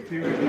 Hero.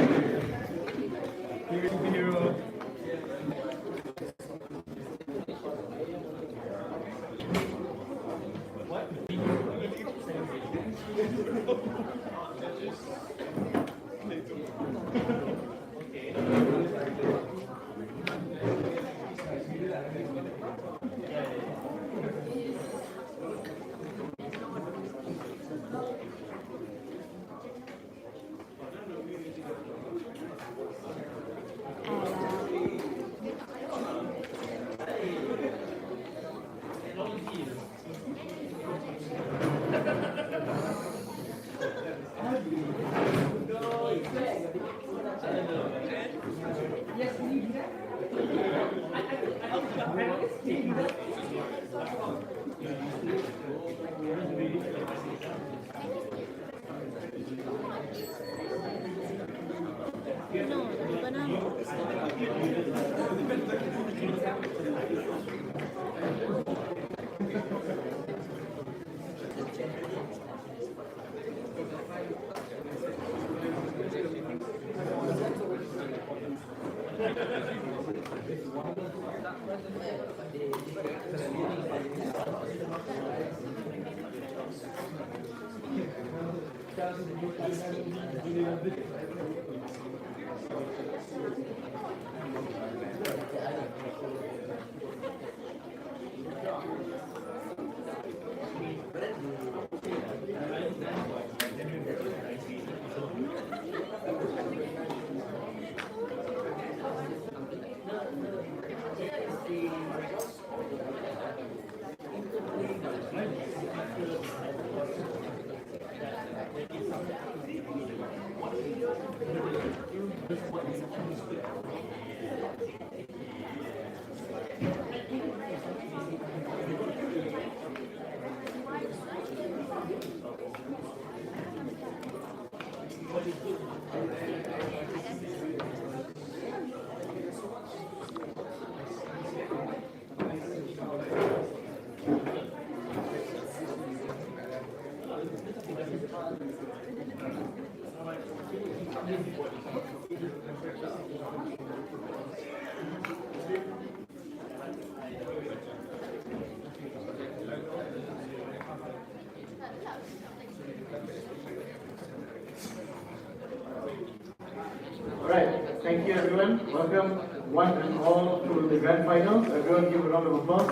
Alright, thank you everyone. Welcome one and all to the grand finals. Everyone give a round of applause.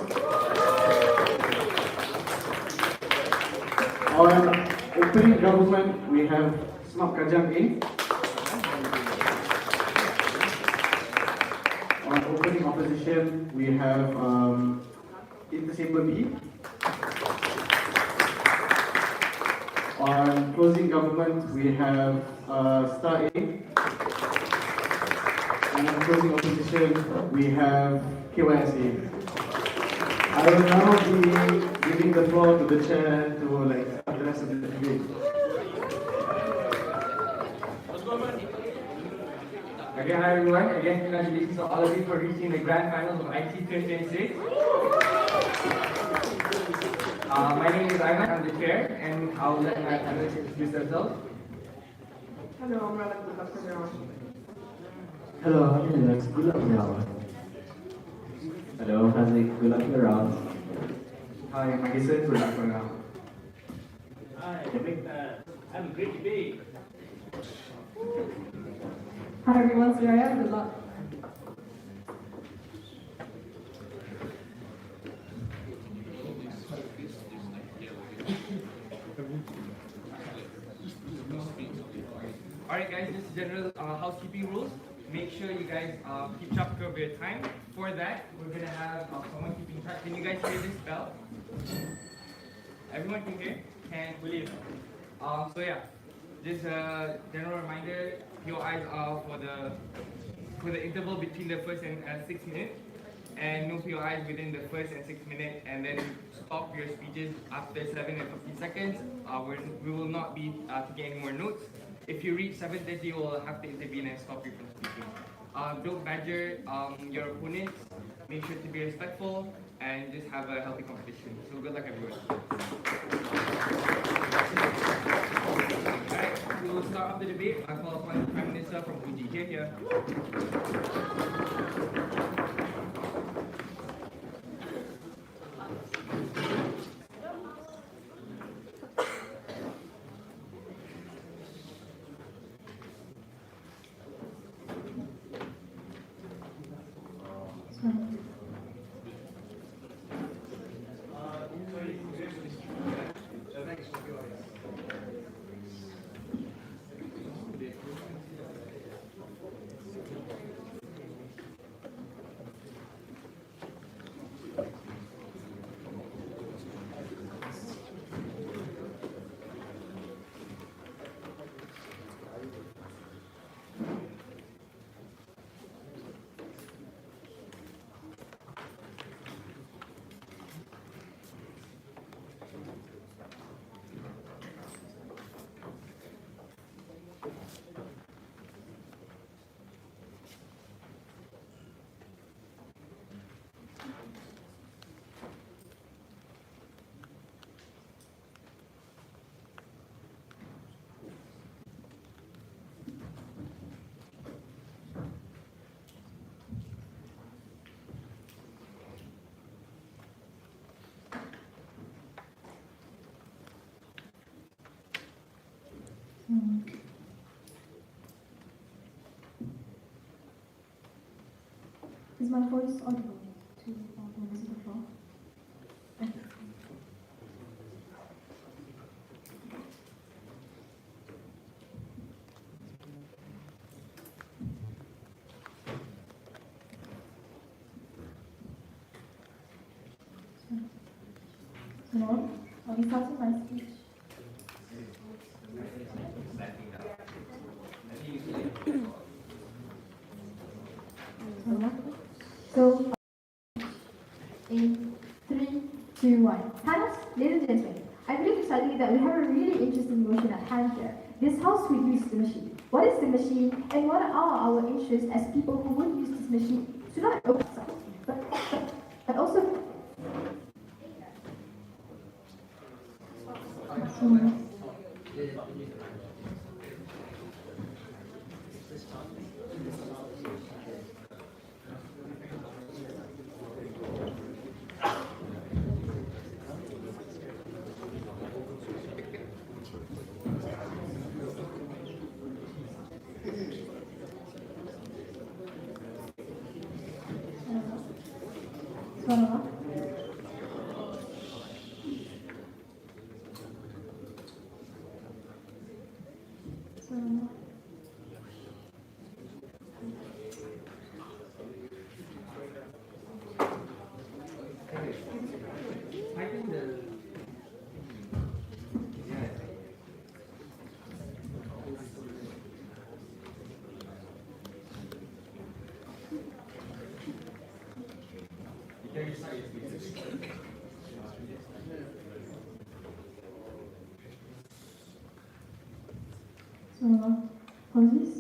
On opening government, we have Smapk A. On opening opposition, we have Intesaber B. On closing government, we have Star A. And on closing opposition, we have KYSA. I will now be giving the floor to the chair to start the rest of the debate. Again, hi everyone. Again, congratulations to all of you for reaching the grand finals of IT 2026. My name is Ayman, I'm the chair, and I'll let my panelists introduce themselves. Hello, I'm Ralak. Good afternoon. Hello, I'm Alex. Good luck around. Hello, Hazik. Good luck around. Hi, I'm Magison. Good luck for now. Hi, I'm a great debate. Hi everyone, Suraya. Good luck. Alright guys, just general housekeeping rules. Make sure you guys keep track of your time. For that, we're going to have someone keeping track. Can you guys hear this bell? Everyone can hear? Can believe. So yeah, just a general reminder, your eyes are for the interval between the first and 6 minutes. And move your eyes within the first and 6 minutes, and then stop your speeches after 7 and 15 seconds. We will not be taking any more notes. If you reach 7:30, you will have to intervene and stop you from speaking. Don't badger your opponents. Make sure to be respectful and just have a healthy competition. So good luck, everyone. Alright, we will start off the debate. I call upon the Prime Minister from Uji. Here. Is my voice audible to all members of the floor? Thank you. So, I'll be starting my speech. So, in 3, 2, 1. Panels, ladies and gentlemen, I believe to tell you that we have a really interesting motion at hand here. This house would use the machine. What is the machine, and what are our interests as people who would use this machine to not open themselves, but also. Apologies.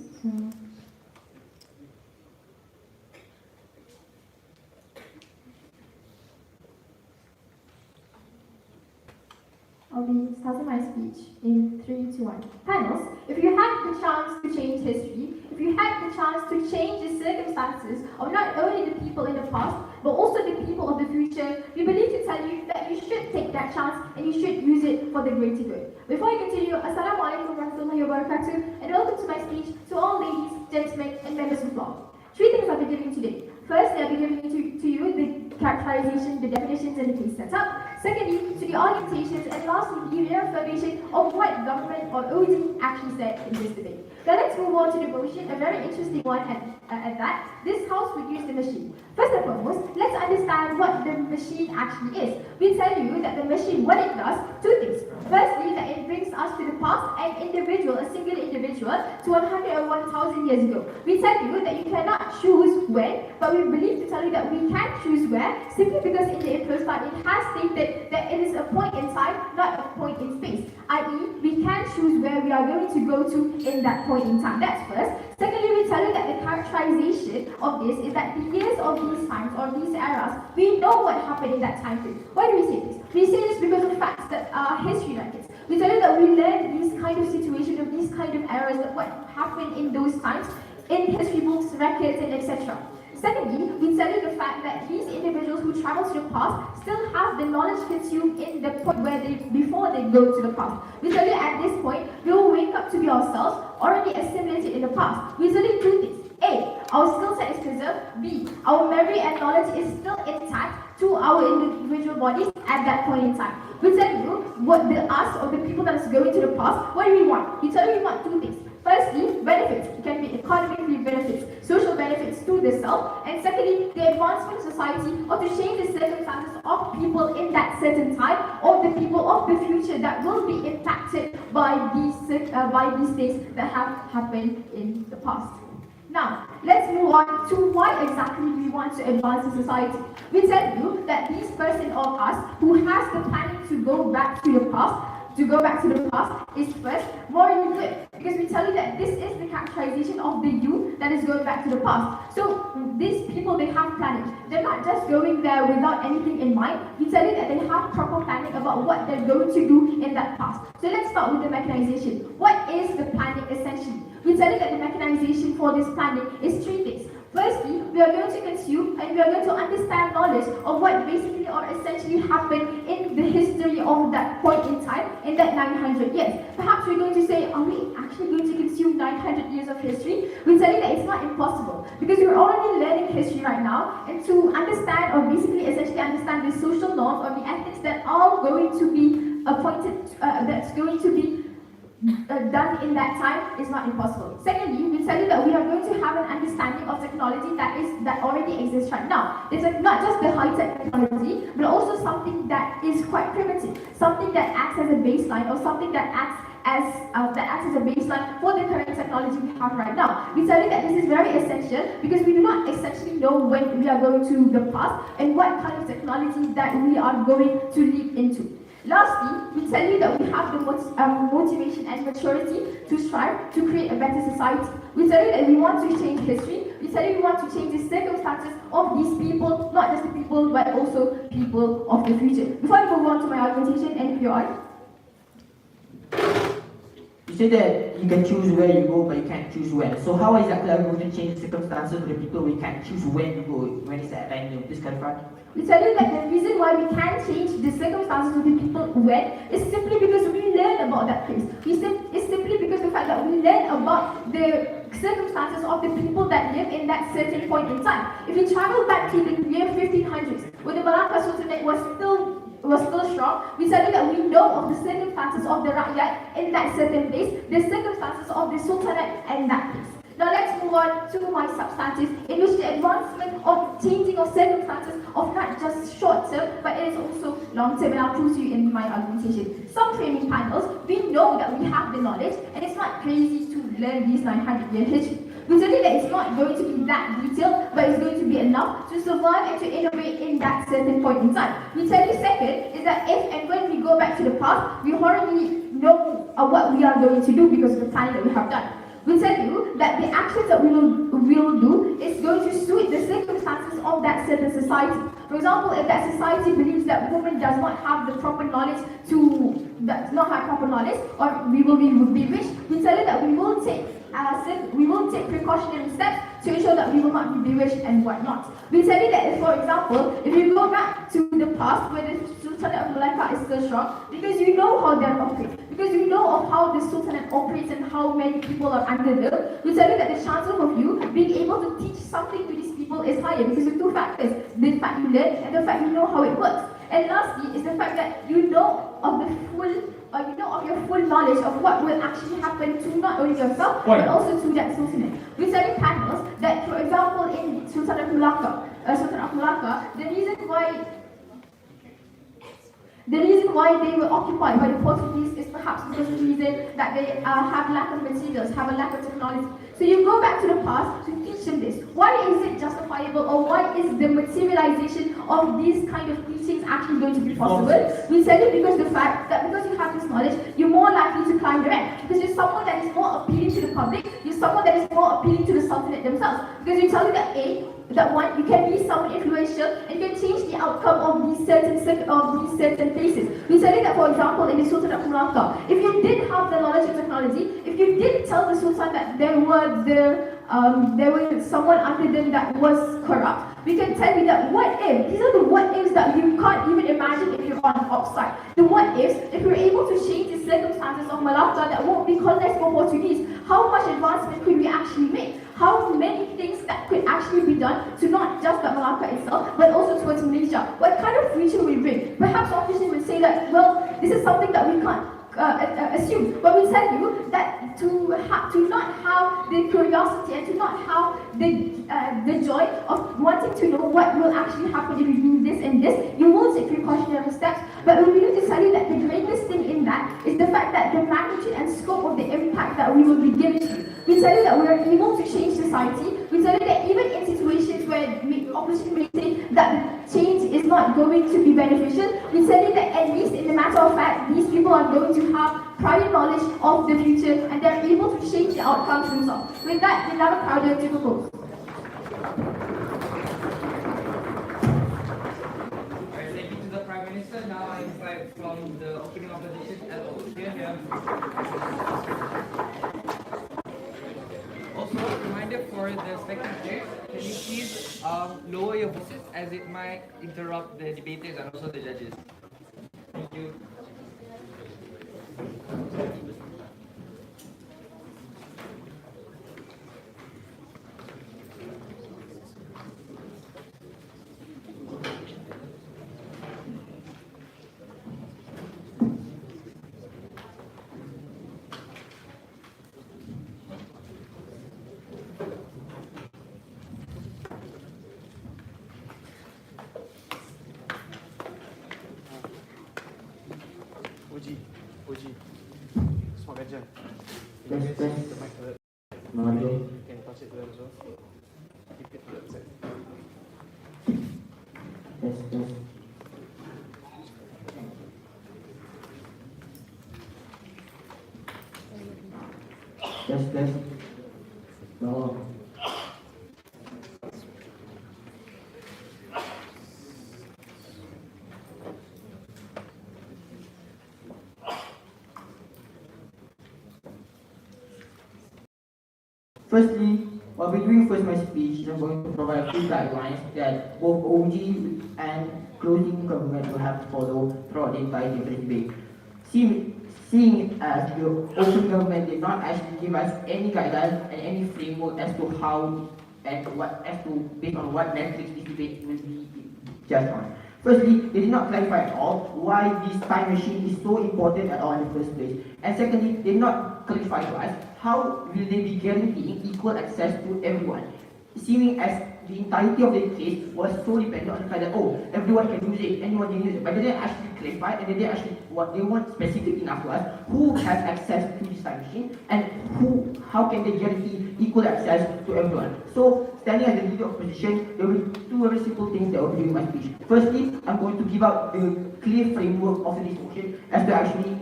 I'll be starting my speech in 3, 2, 1. Panels, if you had the chance to change history, if you had the chance to change the circumstances of not only the people in the past, but also the people of the future, we believe to tell you that you should take that chance and you should use it for the greater good. Before I continue, Assalamu alaikum warahmatullahi wabarakatuh, and welcome to my speech to all ladies, gentlemen, and members of the floor. 3 things I'll be giving you today. Firstly, I'll be giving to you the characterization, the definitions, and the case setup. Secondly, to the orientations, and lastly, the reaffirmation of what government or OD actually said in this debate. Now let's move on to the motion, a very interesting one at that. This house would use the machine. First and foremost, let's understand what the machine actually is. We tell you that the machine, what it does, 2 things. Firstly, that it brings us to the past, an individual, a single individual, to 101,000 years ago. We tell you that you cannot choose when, but we believe to tell you that we can choose where, simply because in the intro part it has stated that it is a point in time, not a point in space. I.e., we can can choose where we are going to go to in that point in time. That's first. Secondly, we tell you that the characterization of this is that the years of these times or these eras, we know what happened in that time period. Why do we say this? We say this because of the fact that our history records. We tell you that we learn these kind of situations of these kind of eras, that what happened in those times in history books, records, and etc. Secondly, we tell you the fact that these individuals who travel to the past still have the knowledge consumed in the point where before they go to the past. We tell you at this point, we will wake up to be ourselves, already assimilated in the past. We tell you two things. A, our skill set is preserved. B, our memory and knowledge is still intact to our individual bodies at that point in time. We tell you what the us or the people that is going to the past, what do we want? We tell you we want two things. Firstly, benefits. It can be economically benefits, social benefits to the self, and secondly, the advancement of society or to change the circumstances of people in that certain time or the people of the future that will be impacted by these things that have happened in the past. Now, let's move on to why exactly we want to advance the society. We tell you that this person of us who has the planning to go back to the past, is first morally good, because we tell you that this is the characterization of the you that is going back to the past. So these people, they have planning. They're not just going there without anything in mind. We tell you that they have proper planning about what they're going to do in that past. So let's start with the mechanization. What is the planning essentially? We tell you that the mechanization for this planning is three things. Firstly, we are going to consume and we are going to understand knowledge of what basically or essentially happened in the history of that point in time, in that 900 years. Perhaps we're going to say, are we actually going to consume 900 years of history? We tell you that it's not impossible, because we're already learning history right now, and to understand or basically essentially understand the social norms or the ethics that are going to be appointed, that's going to be done in that time is not impossible. Secondly, we tell you that we are going to have an understanding of technology that already exists right now. It's not just the high-tech technology, but also something that is quite primitive, something that acts as a baseline, or something that acts as a baseline for the current technology we have right now. We tell you that this is very essential because we do not essentially know when we are going to the past and what kind of technology that we are going to leap into. Lastly, we tell you that we have the motivation and maturity to strive to create a better society. We tell you that we want to change history. We tell you we want to change the circumstances of these people, not just the people, but also people of the future. Before I move on to my argumentation, NPR. You say that you can choose where you go, but you can't choose when. So how exactly are we going to change the circumstances of the people we can't choose when to go, when it's at random? Please clarify. We tell you that the reason why we can't change the circumstances of the people when is simply because we learn about that place. It's simply because of the fact that we learn about the circumstances of the people that live in that certain point in time. If you travel back to the year 1500s, when the Malacca Sultanate was still strong, we tell you that we know of the circumstances of the Rakyat in that certain place, the circumstances of the Sultanate in that place. Now let's move on to my substantive, in which the advancement of changing of circumstances of not just short term, but it is also long term, and I'll prove to you in my argumentation. Some framing panels, we know that we have the knowledge, and it's not crazy to learn these 900-year history. We tell you that it's not going to be that detailed, but it's going to be enough to survive and to innovate in that certain point in time. We tell you second is that if and when we go back to the past, we already know what we are going to do because of the planning that we have done. We tell you that the actions that we will do is going to suit the circumstances of that certain society. For example, if that society believes that woman does not have the proper knowledge or we will be rich, we tell you that we will take precautionary steps to ensure that we will not be bewitched and whatnot. We tell you that, for example, if you go back to the past where the Sultanate of Malacca is still strong, because you know how they operate, because you know of how the Sultanate operates and how many people are under them, we tell you that the chances of you being able to teach something to these people is higher because of two factors: the fact you learn and the fact you know how it works. And lastly is the fact that you know of your full knowledge of what will actually happen to not only yourself but also to that Sultanate. We study panels that, for example, in Sultanate of Malacca, the reason why they were occupied by the Portuguese is perhaps because of the reason that they have lack of materials, have a lack of technology. So you go back to the past to teach them this. Why is it justifiable, or why is the materialization of these kind of teachings actually going to be possible? We tell you because the fact that because you have this knowledge, you're more likely to climb the rank. Because you're someone that is more appealing to the public, you're someone that is more appealing to the Sultanate themselves. Because we tell you that that one, you can be someone influential and you can change the outcome of these certain places. We tell you that, for example, in the Sultanate of Malacca, if you did have the knowledge of technology, if you did tell the Sultan that there was someone under them that was corrupt, we can tell you that what if, these are the what ifs that you can't even imagine if you're on upside. The what ifs, if you're able to change the circumstances of Malacca that won't be colonized by Portuguese, how much advancement could we actually make? How many things that could actually be done to not just the Malacca itself, but also towards Malaysia? What kind of future will we bring? Perhaps opposition will say that, well, this is something that we can't assume. But we tell you that to not have the curiosity and to not have the joy of wanting to know what will actually happen if you do this and this, you will take precautionary steps. But we need to tell you that the greatest thing in that is the fact that the magnitude and scope of the impact that we will be giving to you. We tell you that we are able to change society. We tell you that even in situations where opposition may say that change is not going to be beneficial, we tell you that at least in the matter of fact, these people are going to have prior knowledge of the future and they're able to change the outcomes themselves. With that, the Lama Crowder to propose. Alright, thank you to the Prime Minister. Now I invite from the opening opposition, LO. Here. Also, a reminder for the spectators, can you please lower your voices as it might interrupt the debaters and also the judges. Thank you. Uji. Smart gajah. Test. The mic to the Maju. can touch it to them as well. Keep it to that side. Test. No. Firstly, while we're doing first my speech, I'm going to provide a few guidelines that both OG and closing government will have to follow throughout the entirety of the debate. Seeing it as the open government did not actually give us any guidelines and any framework as to how and what, as to based on what metrics this debate will be judged on. Firstly, they did not clarify at all why this time machine is so important at all in the first place. And secondly, they did not clarify to us how will they be guaranteeing equal access to everyone, seeing as the entirety of the case was so dependent on the fact that, oh, everyone can use it, anyone can use it, but they didn't actually clarify and they didn't actually, what they weren't specific enough to us, who has access to this time machine and how can they guarantee equal access to everyone. So, standing as the leader of opposition, there will be two very simple things that I will be doing in my speech. Firstly, I'm going to give out the clear framework of this motion as to actually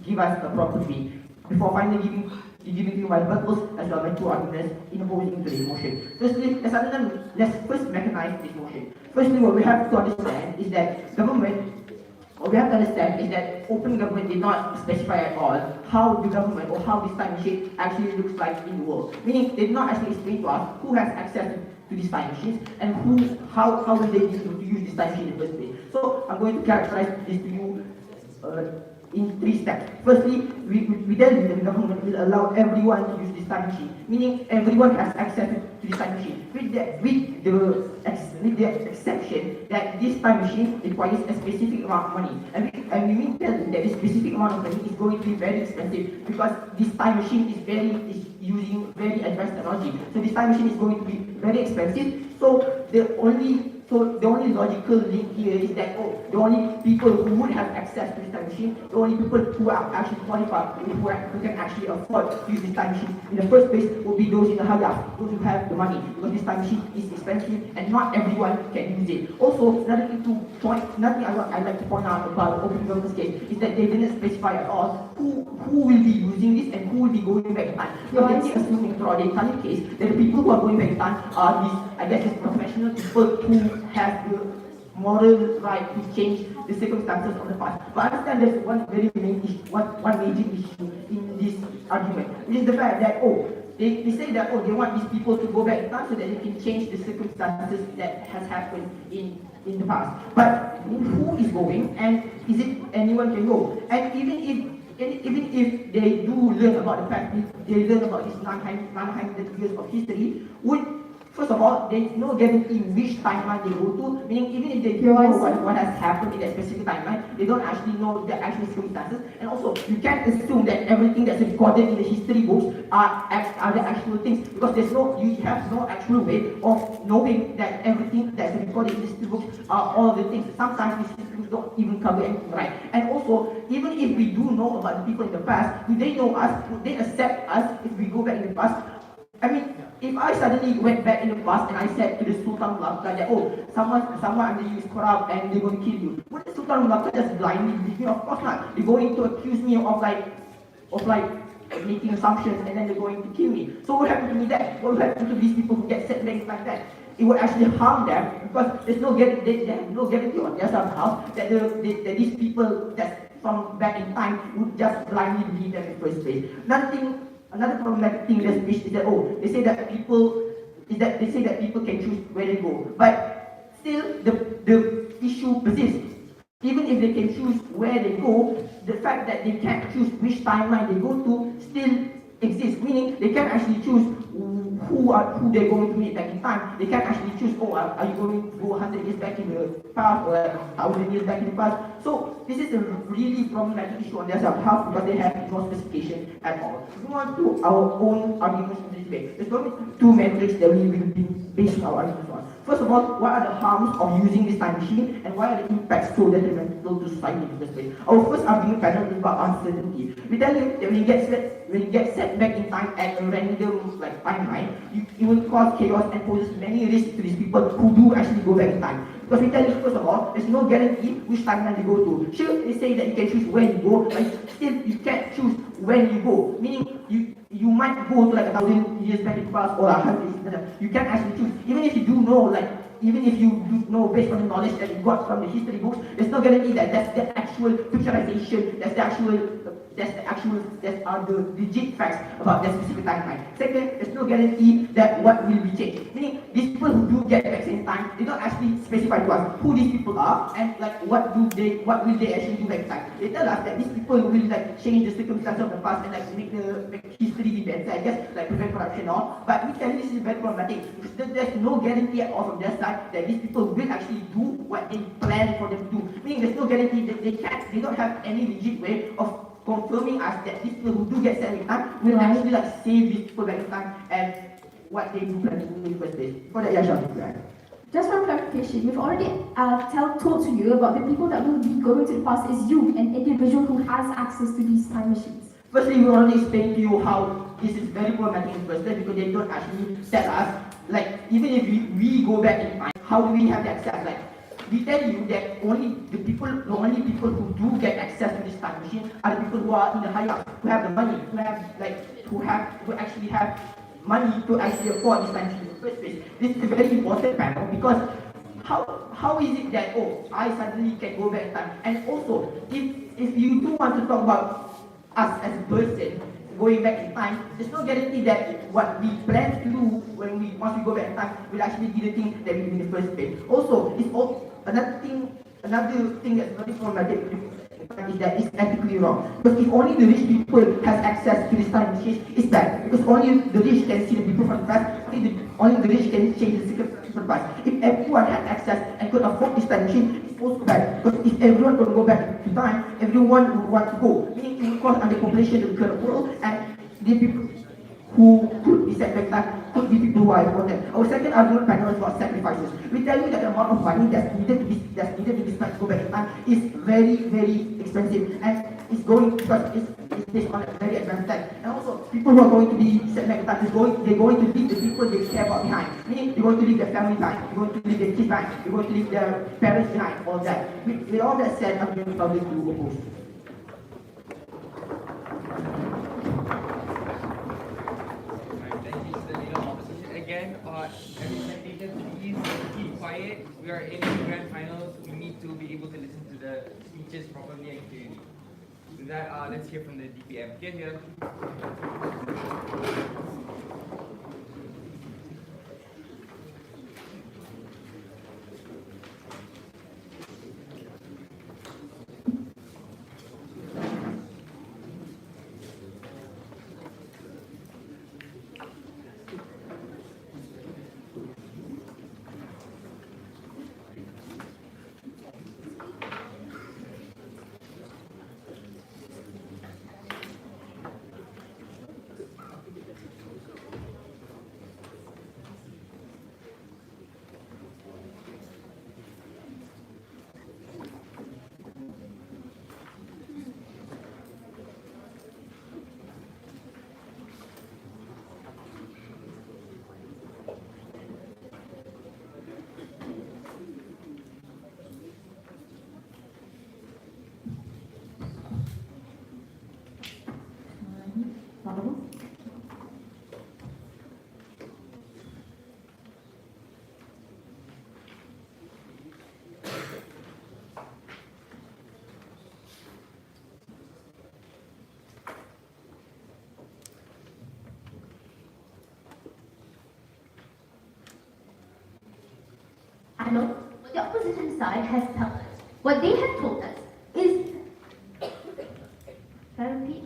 give us a proper debate, before finally giving you my purpose as well as my two arguments in opposing to this motion. Firstly, let's first mechanize this motion. Firstly, what we have to understand is that open government did not specify at all how the government or how this time machine actually looks like in the world. Meaning, they did not actually explain to us who has access to these time machines and how will they be able to use this time machine in the first place. So, I'm going to characterize this to you in three steps. Firstly, we then the government will allow everyone to use this time machine, meaning everyone has access to this time machine. With the exception that this time machine requires a specific amount of money, and we mean tell that this specific amount of money is going to be very expensive because this time machine is using very advanced technology. So this time machine is going to be very expensive. So the only So the only logical link here is that, oh, the only people who would have access to this time machine, the only people who are actually qualified, who can actually afford to use this time machine in the first place would be those in the higher, those who have the money, because this time machine is expensive and not everyone can use it. Also, another thing I'd like to point out about the open governance case is that they didn't specify at all who will be using this and who will be going back in time. Because they keep assuming throughout the entire case that the people who are going back in time are these, I guess, these professional people who have the moral right to change the circumstances of the past. But I understand there's one very main issue, one major issue in this argument, which is the fact that, they say that, they want these people to go back in time so that they can change the circumstances that has happened in the past. But who is going, and is it anyone can go? And even if they do learn about the fact, they learn about this 900 years of history, first of all, there's no guarantee which timeline they go to, meaning even if they know what has happened in that specific timeline, they don't actually know the actual circumstances. And also, you can't assume that everything that's recorded in the history books are the actual things, because you have no actual way of knowing that everything that's recorded in the history books are all of the things. Sometimes these history books don't even cover anything right. And also, even if we do know about the people in the past, do they know us? Would they accept us if we go back in the past? I mean, if I suddenly went back in the past and I said to the Sultan Melaka that, someone under you is corrupt and they're going to kill you, would the Sultan Melaka just blindly believe me? Of course not. They're going to accuse me of making assumptions, and then they're going to kill me. So what happened to me then? What will happen to these people who get setbacks like that? It would actually harm them, because there's no guarantee, they have no guarantee on their somehow that these people that's from back in time would just blindly believe them in the first place. Another problematic thing in this speech is that they say that people can choose where they go, but still the issue persists. Even if they can choose where they go, the fact that they can't choose which timeline they go to still exists. Meaning they can't actually choose who they're going to meet back in time. They can't actually choose, are you going to go 100 years back in the past or 1,000 years back in the past? So this is a really problematic issue on their behalf, because they have no specification at all. Moving on to our own arguments in this debate. There's only two metrics that we will be basing our arguments on. First of all, what are the harms of using this time machine, and why are the impacts so detrimental to society in the first place? Our first argument panel is about uncertainty. We tell you that when you get set back in time at a random timeline, it will cause chaos and poses many risks to these people who do actually go back in time. Because we tell you, first of all, there's no guarantee which timeline you go to. Sure, they say that you can choose when you go, but still you can't choose when you go. Meaning, you might go to 1,000 years back in the past or 100 years. You can't actually choose. Even if you do know, based on the knowledge that you got from the history books, there's no guarantee that that's the actual picturization, that's the legit facts about that specific timeline. Second, there's no guarantee that what will be changed. Meaning, these people who do get back in time, they don't actually specify to us who these people are and what will they actually do back in time. They tell us that these people will change the circumstances of the past and make history be better, I guess, prevent corruption and all. But we tell you this is very problematic, because there's no guarantee at all from their side that these people will actually do what they plan for them to do. Meaning, there's no guarantee that they don't have any legit way of confirming us that these people who do get sent in time will actually save these people back in time and what they do plan to do in the first place. For that, Yasha, Just for clarification, we've already told to you about the people that will be going to the past is you, an individual who has access to these time machines. Firstly, we already explained to you how this is very problematic in the first place, because they don't actually tell us, even if we go back in time, how do we have the access? We tell you that the only people who do get access to this time machine are the people who are in the higher, who have the money, who actually have money to actually afford this time machine in the first place. This is a very important panel, because how is it that I suddenly can go back in time? And also, if you do want to talk about us as a person going back in time, there's no guarantee that what we plan to do once we go back in time will actually be the thing that we do in the first place. Also, another thing that's very problematic is that it's ethically wrong. Because if only the rich people has access to this time machine, it's bad. Because only the rich can see the people from the past, only the rich can change the circumstances from the past. If everyone had access and could afford this time machine, it's also bad. Because if everyone could go back to time, everyone would want to go. Meaning it would cause underpopulation in the current world, and the people who could be sacrificed, could be people who are important. Our second argument panel is about sacrifices. We tell you that the amount of money that's needed to be spent to go back in time is very, very expensive, and it's going because it's based on a very advanced tech. And also, people who are going to be sent back in time they're going to leave the people they care about behind. Meaning, they're going to leave their family behind, they're going to leave their kids behind, they're going to leave their parents behind, all that. With all that said, I'm going to probably do oppose. Thank you to the leader of opposition again. Every citation, please keep quiet. We are in the grand finals. We need to be able to listen to the speeches properly and clearly. With that, let's hear from the DPM. Here. I know what the opposition side has told us. What they have told us is. Can I repeat?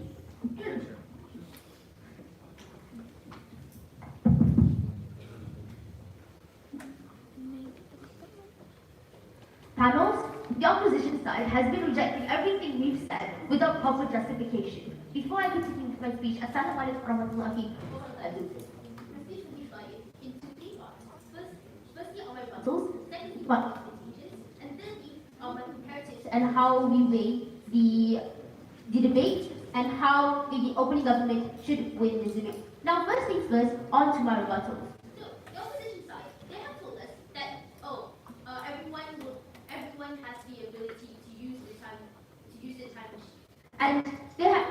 Panels, the opposition side has been rejecting everything we've said without proper justification. Before I continue with my speech, Assalamualaikum warahmatullahi wabarakatuh. My speech will be divided into three parts. Firstly, on my rebuttals, secondly, on my conclusions, and thirdly, on my comparatives and how we weigh the debate and how the opening government should win this debate. Now, first things first, on to my rebuttals. So, the opposition side, they have told us that, everyone has the ability to use the time machine. And they have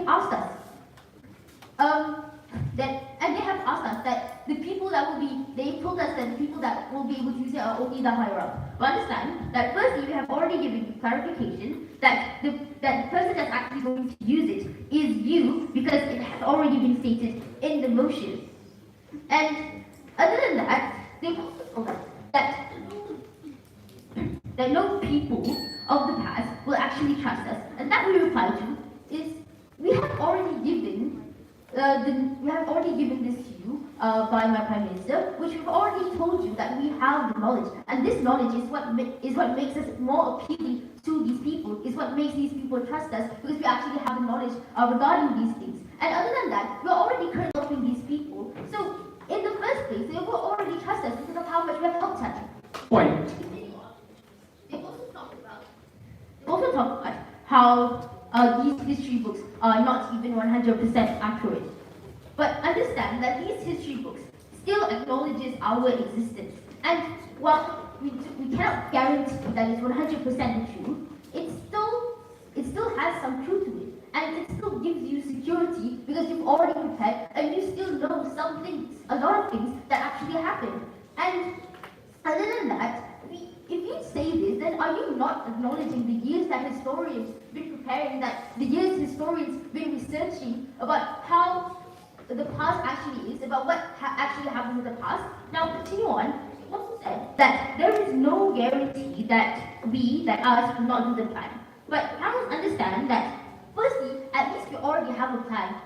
asked us, that the people that will be, they told us that the people that will be able to use it are only the higher up. But understand that firstly, we have already given clarification that the person that's actually going to use it is you, because it has already been stated in the motion. And other than that, they've also told us that no people of the past will actually trust us. And that we reply to is, we have already given this to you by my Prime Minister, which we've already told you that we have the knowledge. And this knowledge is what makes us more appealing to these people, is what makes these people trust us, because we actually have the knowledge regarding these things. And other than that, we're already currently these people. So, in the first place, they will already trust us because of how much we have helped them. Point. They've also talked about how these history books are not even 100% accurate. But understand that these history books still acknowledges our existence. And while we cannot guarantee that it's 100% true, it still has some truth to it. And it still gives you security because you've already prepared and you still know some things, a lot of things that actually happened. And other than that, if you say this, then are you not acknowledging the years that historians been preparing, that the years historians been researching about how the past actually is, about what actually happened in the past? Now, continue on. You also said that there is no guarantee that us will not do the plan. But panels understand that, firstly, at least we already have a plan,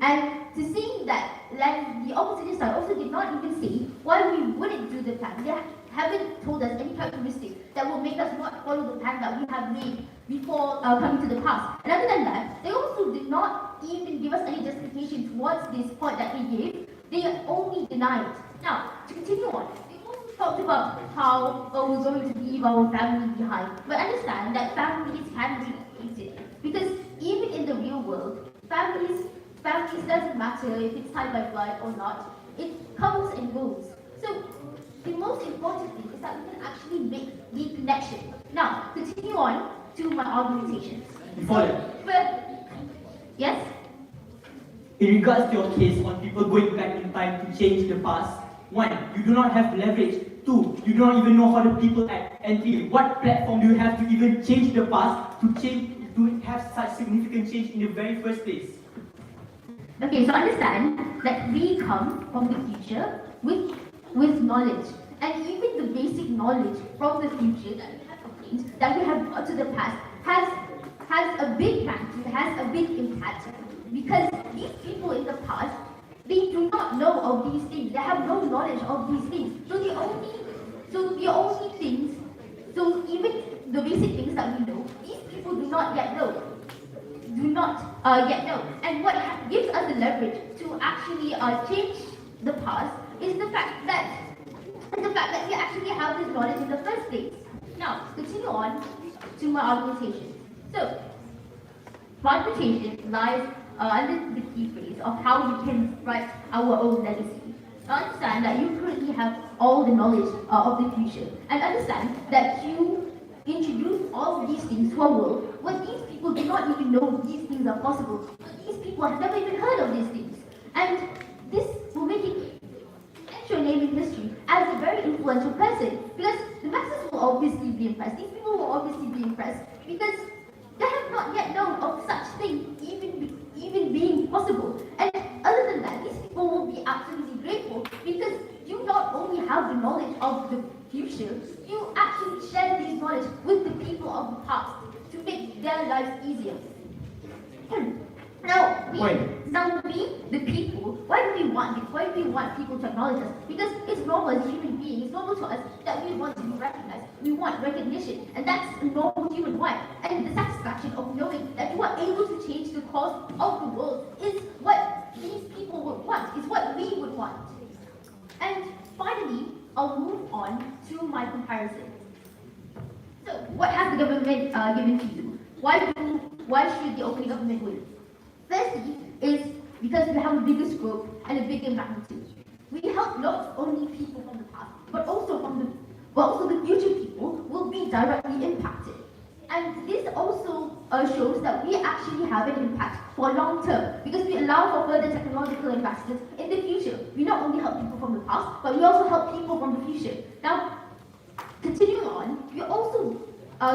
and to see that the opposition side also did not even say why we wouldn't do the plan. They haven't told us any characteristics that will make us not follow the plan that we have made before coming to the past. And other than that, they also did not even give us any justification towards this point that we gave. They only deny it. Now, to continue on, we also talked about how we're going to leave our family behind. But understand that families can be created. Because even in the real world, families doesn't matter if it's tied by blood or not. It comes and goes. So the most important thing is that we can actually make the connection. Now, continue on to my argumentations. Before that, But, yes? in regards to your case on people going back in time to change the past, one, you do not have leverage. Two, you do not even know how the people act. And three, what platform do you have to even change the past to have such significant change in the very first place? Okay, so understand that we come from the future with knowledge. And even the basic knowledge from the future that we have obtained, that we have brought to the past, has a big magnitude, has a big impact. Because these people in the past, they do not know of these things. They have no knowledge of these things. So the only things, so even the basic things that we know, these people do not yet know. And what gives us the leverage to actually change the past is the fact that we actually have this knowledge in the first place. Now, continue on to my argumentation. So, my argumentation lies under the key phrase of how we can write our own legacy. Now, understand that you currently have all the knowledge of the future, and understand that you introduce all of these things to our world when these people do not even know these things are possible. These people have never even heard of these things. And this will make it your name in history as a very influential person, because the masses will obviously be impressed. These people will obviously be impressed because they have not yet known of such thing even being possible. And other than that, these people will be absolutely grateful because you not only have the knowledge of the future, you actually share this knowledge with the people of the past to make their lives easier. Now, we, the people, why do we want this? Why do we want people to acknowledge us? Because it's normal as human beings, it's normal to us that we want to be recognized. We want recognition, and that's a normal human want. And the satisfaction of knowing that you are able to change the course of the world is what these people would want, is what we would want. And finally, I'll move on to my comparison. So, what has the government given to you? Why should the opening government win? Firstly, is because we have a bigger scope and a bigger magnitude. We help not only people from the past, but also the future people will be directly impacted. And this also shows that we actually have an impact for long term, because we allow for further technological advancements in the future. We not only help people from the past, but we also help people from the future. Now, continuing on, we also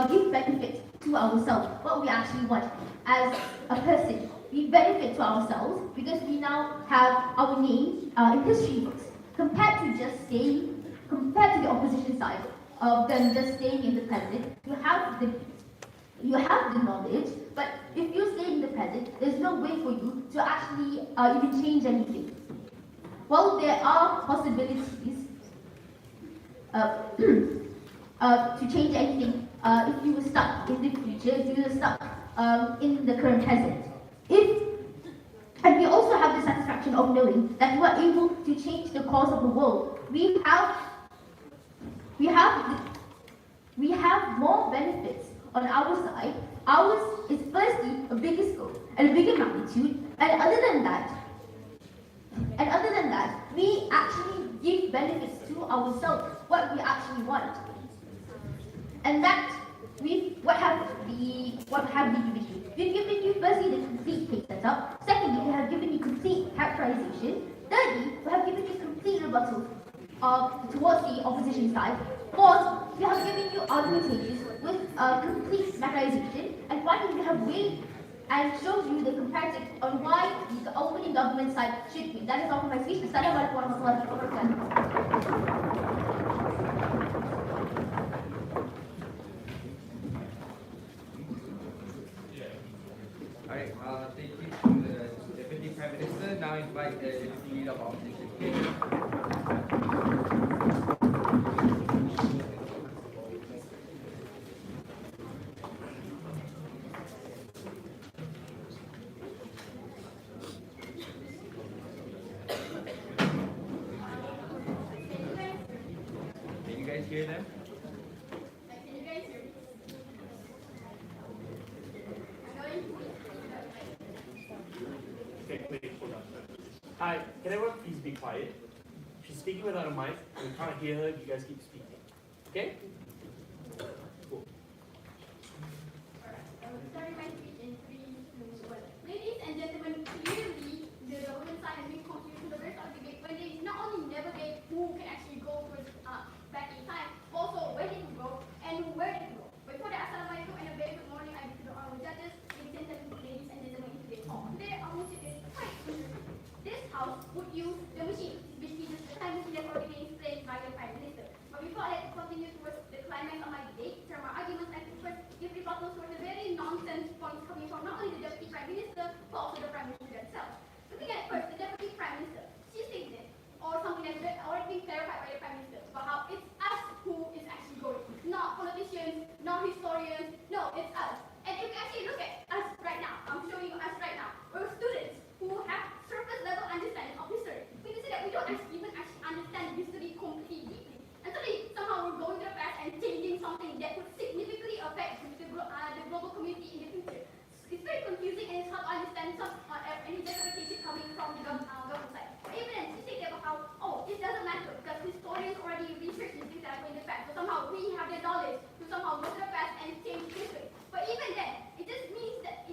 give benefit to ourselves, what we actually want as a person. We benefit to ourselves because we now have our name in history books, compared to the opposition side of them just staying in the present. You have the knowledge, but if you stay in the present, there's no way for you to actually even change anything. Well, there are possibilities to change anything if you were stuck in the future, if you were stuck in the current present. And we also have the satisfaction of knowing that we are able to change the course of the world. We have more benefits on our side. Ours is firstly a bigger scope and a bigger magnitude, and other than that, we actually give benefits to ourselves, what we actually want. And that what have we given you? We've given you firstly the complete page setup. Secondly, we have given you complete characterization. Thirdly, we have given you complete rebuttal towards the opposition side. Fourth, we have given you argumentations with complete materialization. And finally, we have weighed and shown you the comparative on why the opening government side should win. That is all for my speech. Assalamualaikum warahmatullahi wabarakatuh. Alright, thank you to the Deputy Prime Minister. Now invite the Deputy Leader of Opposition. hear them? Can you guys hear me? Okay, wait, hold on. Hi, can everyone please be quiet? She's speaking without a mic. We can't hear her if you guys keep speaking. Okay? Cool. Starting my speech in 3, 2, 1. Ladies and gentlemen, clearly the government side has been confused to the rest of the debate when they not only never gave who can actually go back in time, also where they could go and where they could go. Before that, assalamualaikum and a very good morning. I wish to our judges, ladies and gentlemen, in today's talk. Today, our motion is quite interesting. This house would use the machine, basically just the time machine that's already been explained by the Prime Minister. But before I continue towards the climax of my debate, there are arguments I could first give rebuttals towards the very nonsense points coming from not only the Deputy Prime Minister, but also the Prime Minister themselves. Looking at first, the Deputy Prime Minister, she stated, or something that's already been clarified by the Prime Minister, about how it's us who is actually going, not politicians, not historians, no, it's us. And if you actually look at us right now, I'm showing you us right now, we're students who have surface level understanding of history. We can say that we don't even actually understand history completely deeply. And suddenly, somehow we're going to the past and changing something that would significantly affect the global community in the future. It's very confusing and it's hard to understand any justification coming from the government side. But even then, she stated about how, it doesn't matter because historians already researched these things that happen in the past. So somehow we have the knowledge to somehow go to the past and change history. But even then, it just means that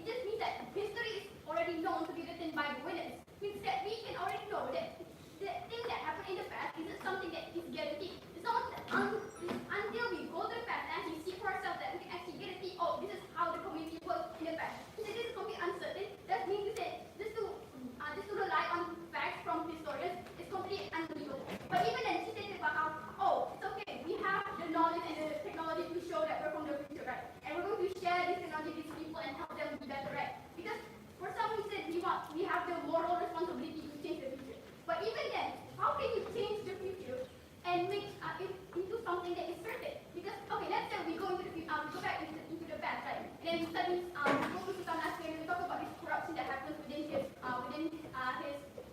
history is already known to be written by the winners. Means that we can already know that the thing that happened in the past isn't something that is guaranteed. It's not until we go to the past and actually see for ourselves that we can actually guarantee, this is how the community works in the past. So this is completely uncertain. That means to say just to rely on facts from historians is completely unbelievable. But even then, she said about how, it's okay, we have the knowledge and the technology to show that we're from the future, right? And we're going to share this technology with these people and help them be better, right? Because for some reason, we have the moral responsibility to change the future. But even then, how can you change the future and make it into something that is certain? Because, okay, let's say we go into the future, we go back into the past, right? And then we study, we go to some aspect and we talk about this corruption that happens within his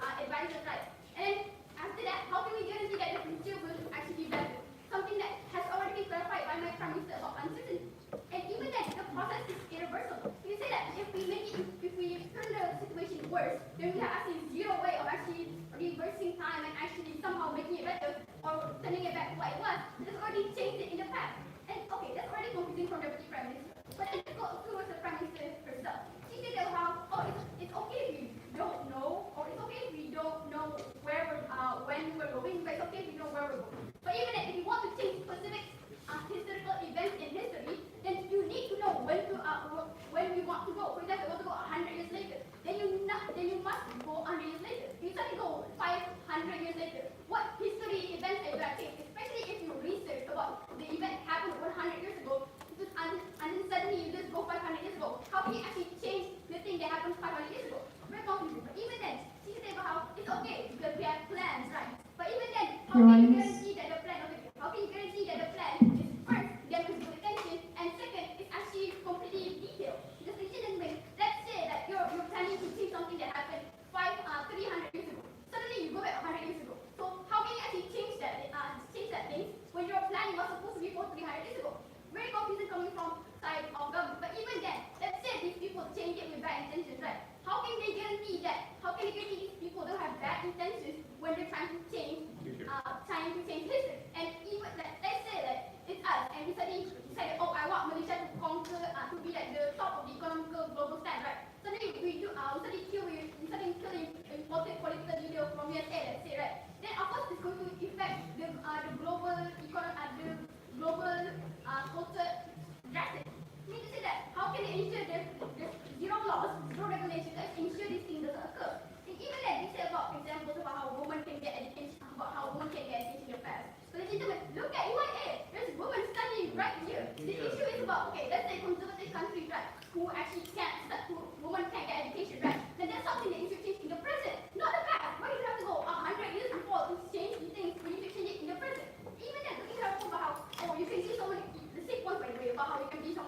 advisors, right? And then after that, how can we guarantee that the future will actually be better? Something that has already been clarified by my Prime Minister about uncertainty. And even then, the process is irreversible. We say that if we turn the situation worse, then we have actually zero way of actually reversing time and actually somehow making it better or turning it back to what it was. It's already changed it in the past. And okay, that's already confusing from the Deputy Prime Minister. But then let's go towards the Prime Minister herself. She said that how, it's okay if we don't know, or it's okay if we don't know where when we're going, but it's okay if we know where we're going. But even if you want to change specific historical events in history, then you need to know when we want to go. For example, you want to go 100 years later, then you must go 100 years later. You suddenly go 500 years later. What history events are you going to change? Especially if you research about the event happened 100 years ago, and then suddenly you just go 500 years ago. How can you actually change the thing that happened 500 years ago? Very confusing. But even then, she said about how it's okay because we have plans, right? But even then, how can you guarantee that the plan? Okay, how can you guarantee that the plan is first there will be good attention, and second, it's actually completely detailed? Because it shouldn't make. Let's say that you're planning to change something that happened 300 years ago. Suddenly you go back 100 years ago. So how can you actually change that thing when your planning was supposed to be for 300 years ago? Very confusing coming from side of government. But even then, let's say these people change it with bad intentions, right? How can they guarantee that? How can they guarantee these people don't have bad intentions when they're trying to change history? And even let's say that it's us and we suddenly decided, I want Malaysia to conquer, to be like the top of the economical global stand, right? Suddenly we suddenly killing important political leader from USA, let's say, right? Then of course it's going to affect the global culture drastic. I mean to say that, how can they ensure there's zero laws, zero regulations that ensure these things doesn't occur? And even then, we say about examples about how women can get education, about how women can get education in the past. But ladies and gentlemen, look at UIA. There's women studying right here. The issue is about, let's say conservative countries, right, who actually women can't get education, right? Then that's something that you should change in the present, not the past. Why do you have to go 100 years before to change these things when you can change it in the present? Even then, looking at about how, you can see someone, the sick one by the way, about how you can be someone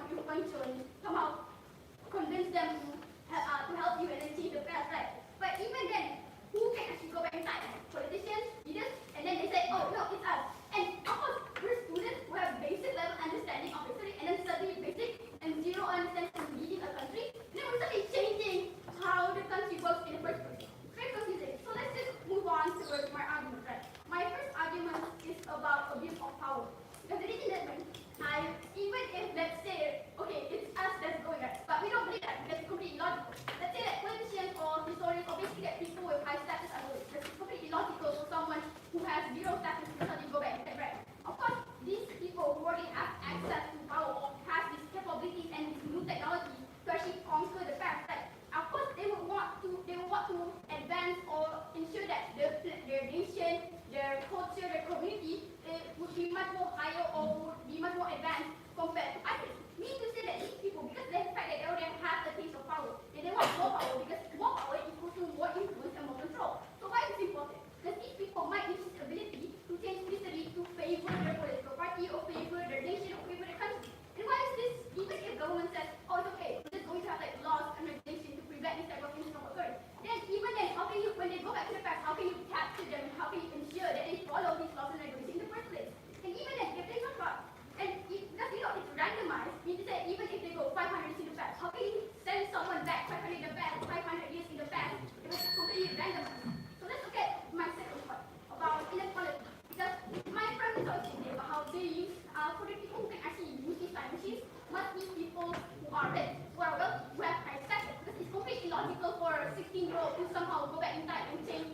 higher or be much more advanced compared to others. Meaning to say that these people, because they fact that they already have a taste of power, they want more power because more power equals to more influence and more control. So why is it important? Because these people might use this ability to change history to favor their political party or favor their nation or favor their country. And why is this? Even if government says, oh, it's okay, we're just going to have like laws and regulation to prevent this type of things from occurring. Then even then, how can you, when they go back to the past, how can you capture them? How can you ensure that they follow these laws and regulations in the first place? And even then, if they not got, and if, because it's randomized, means to say even if they go 500 years in the past, how can you send someone back 500 in the past, 500 years in the past? It was completely randomized. So let's look at my second point about inequality. Because my friend was talking today about how they use, for the people who can actually use these time machines, must be people who are rich, who are wealthy, who have high status. Because it's completely illogical for a 16-year-old to somehow go back in time and change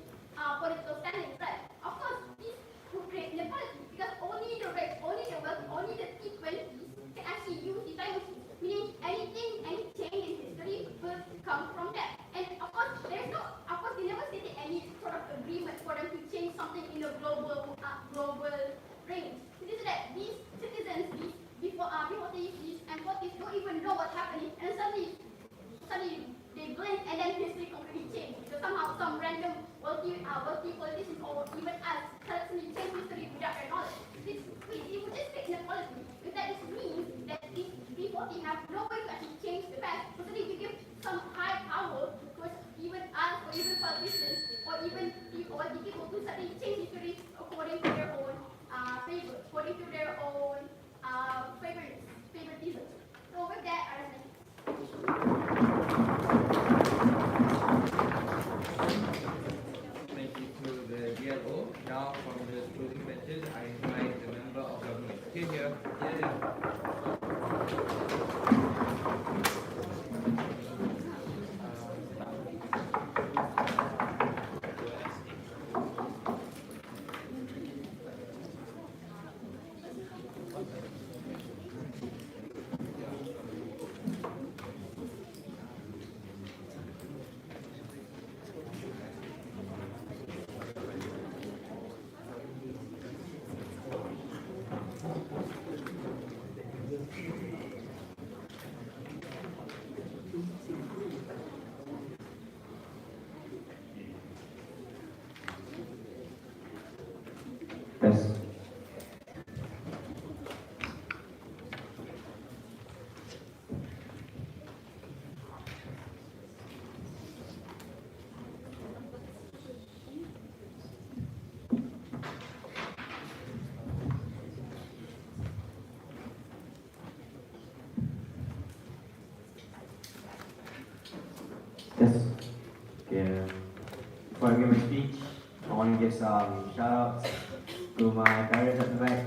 political standings, right? Of course, this will create inequality because only the rich, only the wealthy, only the T20s can actually use the time machines. Meaning anything, any change in history will come from that. And of course, they never stated any sort of agreement for them to change something in a global range. This is that these citizens, these devotees, these employees don't even know what's happening, and suddenly they blink, and then history completely changed. Because somehow some random wealthy politicians or even us suddenly change history without their knowledge. It would just take inequality. Because that just means that these devotees have no way to actually change the past. So suddenly we give some high power towards even us or even politicians or even people to suddenly change history according to their own favor, according to their own favoritism. So with that, I think. Thank you to the DLO. Now from the closing benches, I invite the member of government. Here. Yes. Yes. Okay. Before I give my speech, I want to give some shout outs to my parents at the back.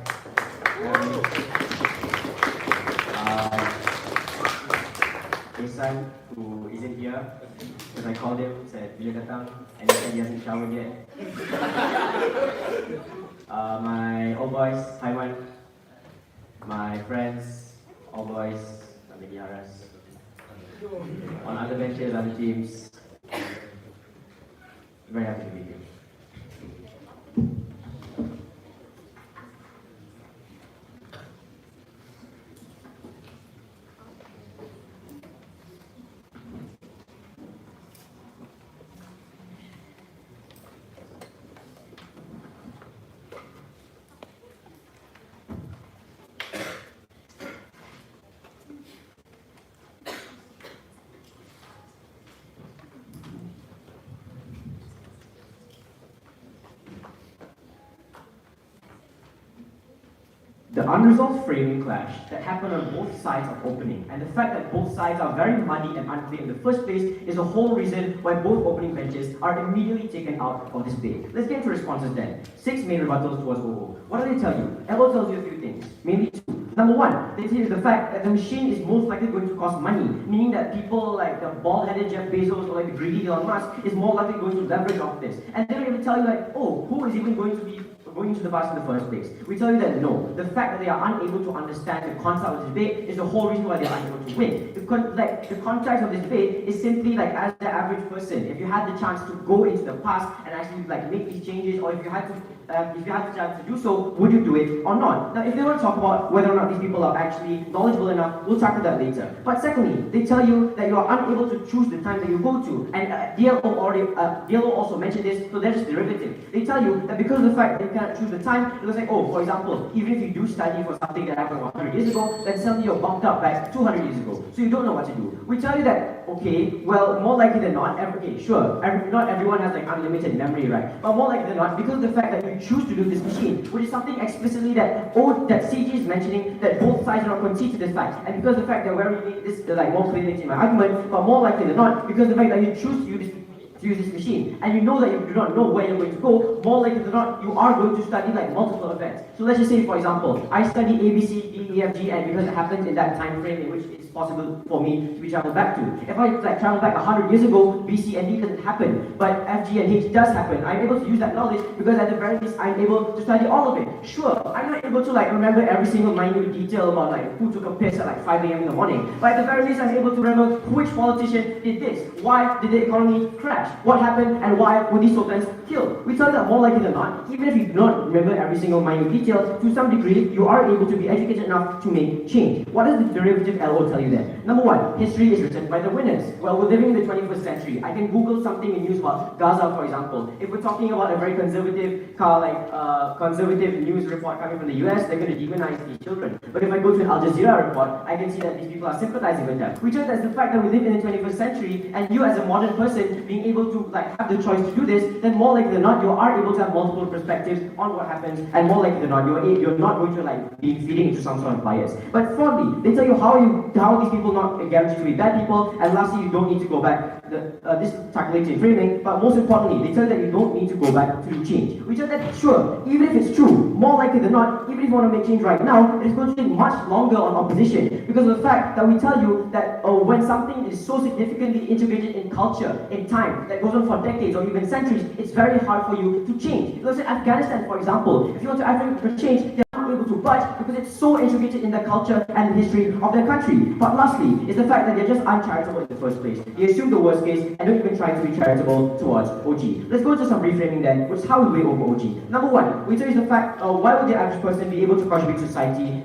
His son, who isn't here, because I called him, said, "Bila datang," and he said he hasn't showered yet. My old boys, Taiwan, my friends, all boys, Nandegi Haras, on other benches, other teams, very happy to be here. The unresolved framing clash that happened on both sides of opening, and the fact that both sides are very muddy and unclear in the first place, is the whole reason why both opening benches are immediately taken out of this debate. Let's get into responses then. 6 main rebuttals towards OO. What do they tell you? LO tells you a few things, mainly 2. Number 1, they tell you the fact that the machine is most likely going to cost money, meaning that people like the bald-headed Jeff Bezos or like the greedy Elon Musk is more likely going to leverage off this. And they don't even tell you like, oh, who is even going to be going into the past in the first place. We tell you that no, the fact that they are unable to understand the concept of this debate is the whole reason why they are unable to win. The context of this debate is simply like as the average person, if you had the chance to go into the past and actually like make these changes, or if you had the chance to do so, would you do it or not? Now, if they want to talk about whether or not these people are actually knowledgeable enough, we'll tackle that later. But secondly, they tell you that you are unable to choose the time that you go to, and DLO also mentioned this, so they're just derivative. They tell you that because of the fact that you cannot choose the time, it was like, oh, for example, even if you do study for something that happened 100 years ago, then suddenly you're bumped up back 200 years ago, so you don't know what to do. We tell you that, okay, well, more likely than not, not everyone has like unlimited memory, right? But more likely than not, because of the fact that you choose to do this machine, which is something explicitly that CG is mentioning, that both sides are not concede to this fact, and because of the fact that we're reading this like more clearly in my argument, but more likely than not, because of the fact that you choose to use this machine, and you know that you do not know where you're going to go, more likely than not, you are going to study like multiple events. So let's just say, for example, I study A, B, C, D, E, F, G, and because it happens in that time frame in which it's possible for me to be traveled back to. If I like travel back 100 years ago, B, C, and D doesn't happen, but F, G, and H does happen. I'm able to use that knowledge because at the very least, I'm able to study all of it. Sure, I'm not able to like remember every single minute detail about like who took a piss at like 5 a.m. in the morning, but at the very least, I'm able to remember which politician did this, why did the economy crash, what happened, and why were these sultans killed. We tell you that more likely than not, even if you do not remember every single minute detail, to some degree, you are able to be educated enough to make change. What does the derivative LO tell you then? Number one, history is written by the winners. Well, we're living in the 21st century. I can Google something in news about Gaza, for example. If we're talking about a very conservative, conservative news report coming from the US, they're going to demonize these children. But if I go to an Al Jazeera report, I can see that these people are sympathizing with them. We just as the fact that we live in the 21st century, and you as a modern person being able to like have the choice to do this, then more likely than not, you are able to have multiple perspectives on what happens, and more likely than not, you're not going to like be feeding into some sort of bias. But fourthly, they tell you how these people not guaranteed to be bad people, and lastly, you don't need to go back. This calculating framing, but most importantly, they tell you that you don't need to go back to change. We tell that sure, even if it's true, more likely than not, even if you want to make change right now, it's going to take much longer on opposition because of the fact that we tell you that when something is so significantly integrated in culture, in time, that goes on for decades or even centuries, it's very hard for you to change. Let's say Afghanistan, for example, if you want to advocate for change, they're not able to budge because it's so integrated in the culture and the history of their country. But lastly, is the fact that they're just uncharitable in the first place. They assume the worst case and don't even try to be charitable towards OG. Let's go into some reframing then, which is how we weigh over OG. Number one, we tell you the fact, why would the average person be able to contribute to society?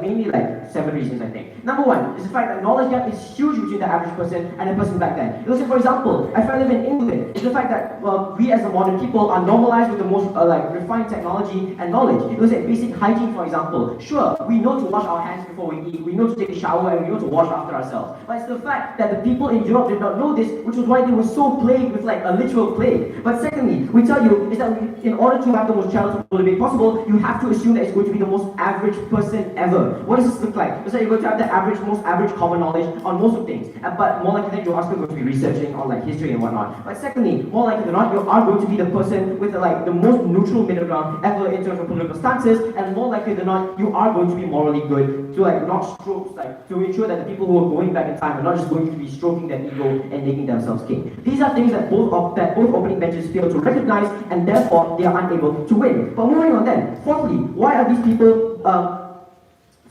Mainly like 7 reasons, I think. Number one is the fact that knowledge gap is huge between the average person and the person back then. Let's say, for example, if I live in England, it's the fact that we as the modern people are normalized with the most refined technology and knowledge. Let's say basic hygiene, for example. Sure, we know to wash our hands before we eat, we know to take a shower, and we know to wash after ourselves. But it's the fact that the people in Europe did not know this, which was why they were so plagued with like a literal plague. But secondly, we tell you is that in order to have the most charitable debate possible, you have to assume that it's going to be the most average person ever. What does this look like? It's like you're going to have the most average common knowledge on most of things, but more likely than you're also going to be researching on like history and whatnot. But secondly, more likely than not, you are going to be the person with like the most neutral middle ground ever in terms of political stances, and more likely than not, you are going to be morally good to like not stroke, like to ensure that the people who are going back in time are not just going to be stroking their ego and making themselves king. These are things that both opening benches fail to recognize, and therefore they are unable to win. But moving on then, fourthly, why are these people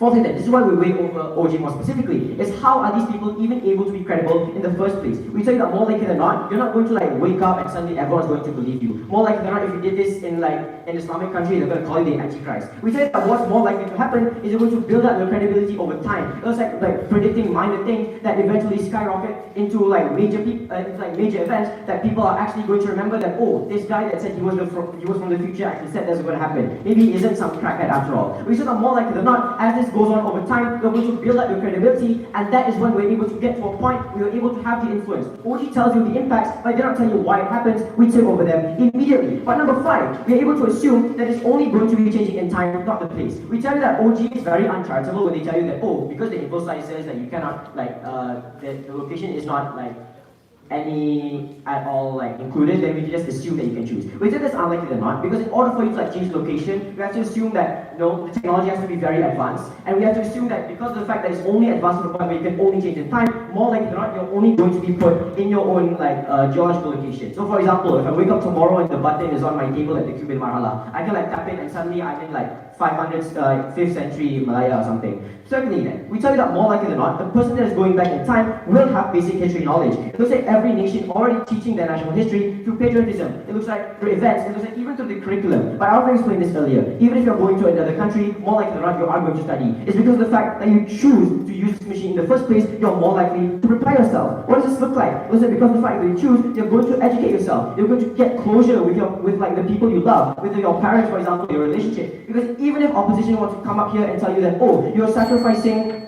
fourthly then, this is why we weigh over OG more specifically, is how are these people even able to be credible in the first place? We tell you that more likely than not, you're not going to like wake up and suddenly everyone's going to believe you. More likely than not, if you did this in like an Islamic country, they're going to call you the Antichrist. We tell you that what's more likely to happen is you're going to build up your credibility over time. It's like predicting minor things that eventually skyrocket into like major events that people are actually going to remember that, oh, this guy that said he was from the future actually said that's going to happen. Maybe he isn't some crackhead after all. We say that more likely than not, as this goes on over time, you're going to build up your credibility, and that is when we're able to get to a point where you're able to have the influence. OG tells you the impacts, but they don't tell you why it happens. We take over them immediately. But number 5, we're able to assume that it's only going to be changing in time, not the place. We tell you that OG is very uncharitable when they tell you that, oh, because the info site says that you cannot, that the location is not, any at all like included, then we just assume that you can choose. We say that's unlikely than not, because in order for you to like change location, we have to assume that the technology has to be very advanced, and we have to assume that because of the fact that it's only advanced to the point where you can only change in time, more likely than not, you're only going to be put in your own like geological location. So for example, if I wake up tomorrow and the button is on my table at the Cube in Marhala, I can like tap it and suddenly I'm in like 500th, 5th century Malaya or something. Secondly then, we tell you that more likely than not, the person that is going back in time will have basic history knowledge. It looks like every nation already teaching their national history through patriotism. It looks like through events, it looks like even through the curriculum. But I already explained this earlier. Even if you're going to another country, more likely than not, you are going to study. It's because of the fact that you choose to use this machine in the first place, you're more likely to prepare yourself. What does this look like? It looks like because of the fact that you choose, you're going to educate yourself. You're going to get closure with like the people you love, with your parents, for example, your relationship. Because even if opposition wants to come up here and tell you that, oh, you're sacrificing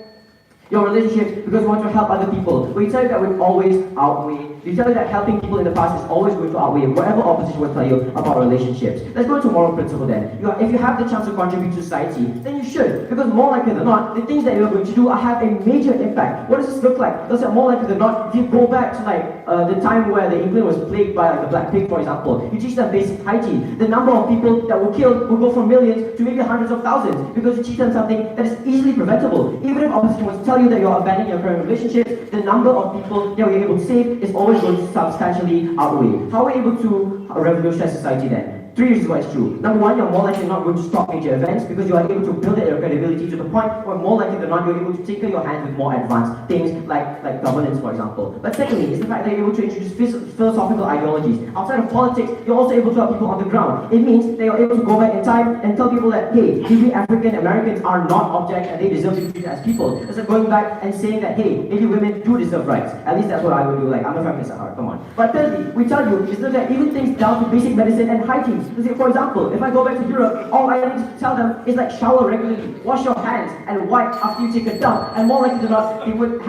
your relationships because you want to help other people, we tell you that will always outweigh. We tell you that helping people in the past is always going to outweigh whatever opposition will tell you about relationships. Let's go to moral principle then. If you have the chance to contribute to society, then you should, because more likely than not, the things that you're going to do have a major impact. What does this look like? Does it more likely than not, if you go back to like the time where the England was plagued by like the Black Plague, for example, you teach them basic hygiene. The number of people that were killed will go from millions to maybe hundreds of thousands because you teach them something that is easily preventable. Even if opposition wants to tell you that you're abandoning your current relationships, the number of people that we're able to save is always going to substantially outweigh. How are we able to revolutionize society then? 3 reasons why it's true. Number one, you're more likely not going to stop major events because you are able to build your credibility to the point where more likely than not you're able to tinker your hands with more advanced things like governance, for example. But secondly, is the fact that you're able to introduce philosophical ideologies. Outside of politics, you're also able to help people on the ground. It means that you're able to go back in time and tell people that, hey, maybe African Americans are not objects and they deserve to be treated as people. It's like going back and saying that, hey, maybe women do deserve rights. At least that's what I would do. Like, I'm a feminist at heart, come on. But thirdly, we tell you is that even things down to basic medicine and hygiene. For example, if I go back to Europe, all I need to tell them is like shower regularly, wash your hands, and wipe after you take a dump, and more likely than not, they would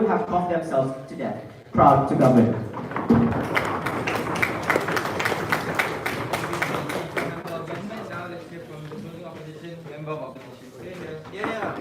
have coughed themselves to death. Proud to govern. Now let's hear from the ruling opposition, member of opposition. Yeah.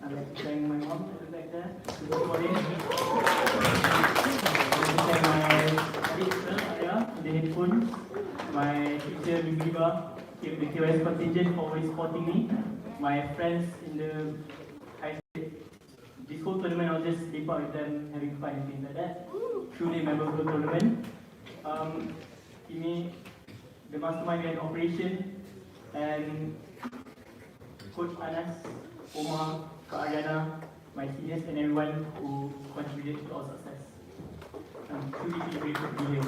I'd like to thank my mom back there. Good morning. I'd like to thank my teacher, Arya, the headphones, my teacher, Bibiba, the KOS contingent for always supporting me, my friends in the high school. This whole tournament, I was just leap out with them, having fun and things like that. Truly memorable tournament. Ini, the mastermind behind operation, and Coach Anas, Omar, Kak Ariana, my seniors, and everyone who contributed to our success. I'm truly grateful to be here.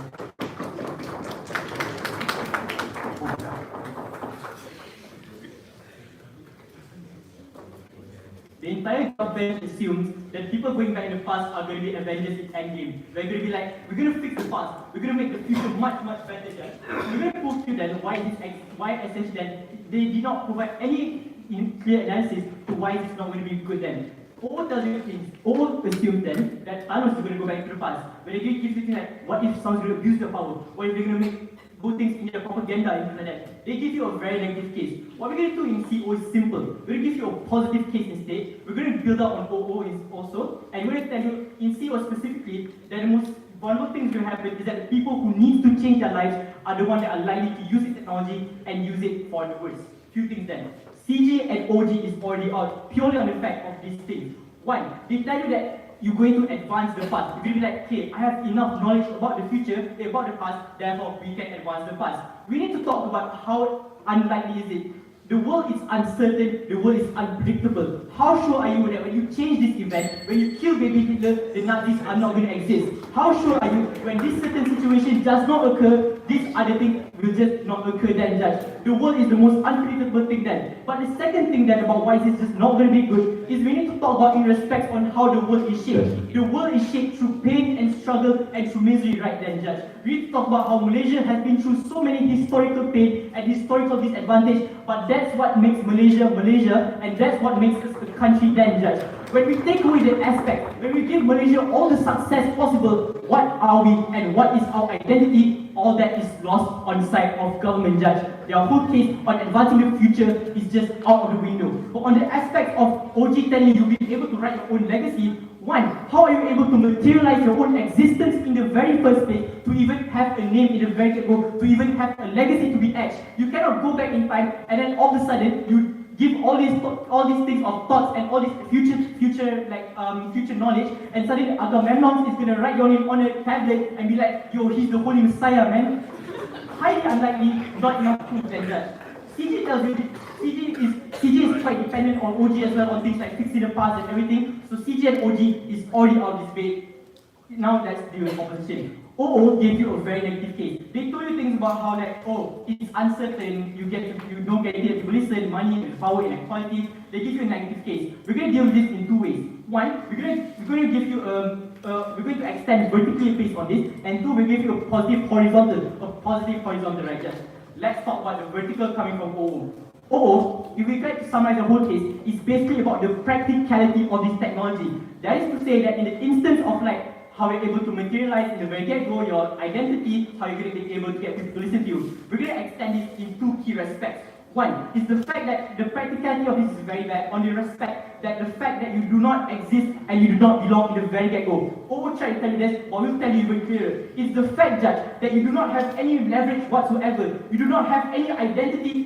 The entire government assumes that people going back in the past are going to be Avengers in Endgame. They're going to be like, we're going to fix the past. We're going to make the future much, much better. We're going to prove to you then why essentially then they did not provide any clear analysis to why it's not going to be good then. All tells you things, all assume then that Thanos is going to go back to the past. But they give you things like, what if someone's going to abuse their power? What if they're going to make good things in their propaganda and things like that? They give you a very negative case. What we're going to do in CO is simple. We're going to give you a positive case instead. We're going to build up on OO also. And we're going to tell you in CO specifically that the most vulnerable things going to happen is that the people who need to change their lives are the ones that are likely to use this technology and use it for the worst. Few things then. CG and OG is already out purely on the fact of these things. One, they tell you that you're going to advance the past. You're going to be like, okay, I have enough knowledge about the future, about the past, therefore we can advance the past. We need to talk about how unlikely is it. The world is uncertain, the world is unpredictable. How sure are you that when you change this event, when you kill baby Hitler, the Nazis are not going to exist? How sure are you when this certain situation does not occur, this other thing will just not occur then, Judge? The world is the most unpredictable thing then. But the second thing then about why this is just not going to be good is we need to talk about in respect on how the world is shaped. The world is shaped through pain and struggle and through misery right then, Judge. We need to talk about how Malaysia has been through so many historical pain and historical disadvantage, but that's what makes Malaysia Malaysia, and that's what makes us a country then, Judge. When we take away the aspect, when we give Malaysia all the success possible, what are we and what is our identity? All that is lost on the side of government, Judge. Their whole case on advancing the future is just out of the window. But on the aspect of OG telling you being able to write your own legacy, one, how are you able to materialize your own existence in the very first place, to even have a name in the very get-go, to even have a legacy to be etched? You cannot go back in time and then all of a sudden you give all these things of thoughts and all this future knowledge, and suddenly Agamemnon is gonna write your name on a tablet and be like, yo, he's the holy Messiah, man. Highly unlikely, not enough proof than that. CJ tells you CJ is quite dependent on OG as well, on things like fixing the past and everything. So CJ and OG is already out of this debate. Now let's deal with opposition. OO gave you a very negative case. They told you things about how like, oh, it's uncertain, you don't get it, people listen, money, power, inequality. They give you a negative case. We're going to deal with this in two ways. One, we're going to give you we're going to extend vertically based on this, and two, we'll give you a positive horizontal, right? Just let's talk about the vertical coming from OO. OO, if we try to summarize the whole case, is basically about the practicality of this technology. That is to say that in the instance of like how you're able to materialize in the very get-go your identity, how you're going to be able to get people to listen to you. We're going to extend this in two key respects. One is the fact that the practicality of this is very bad on the respect that the fact that you do not exist and you do not belong in the very get-go. Or we'll try to tell you this, or we'll tell you even clearer. It's the fact, Judge, that you do not have any leverage whatsoever. You do not have any identity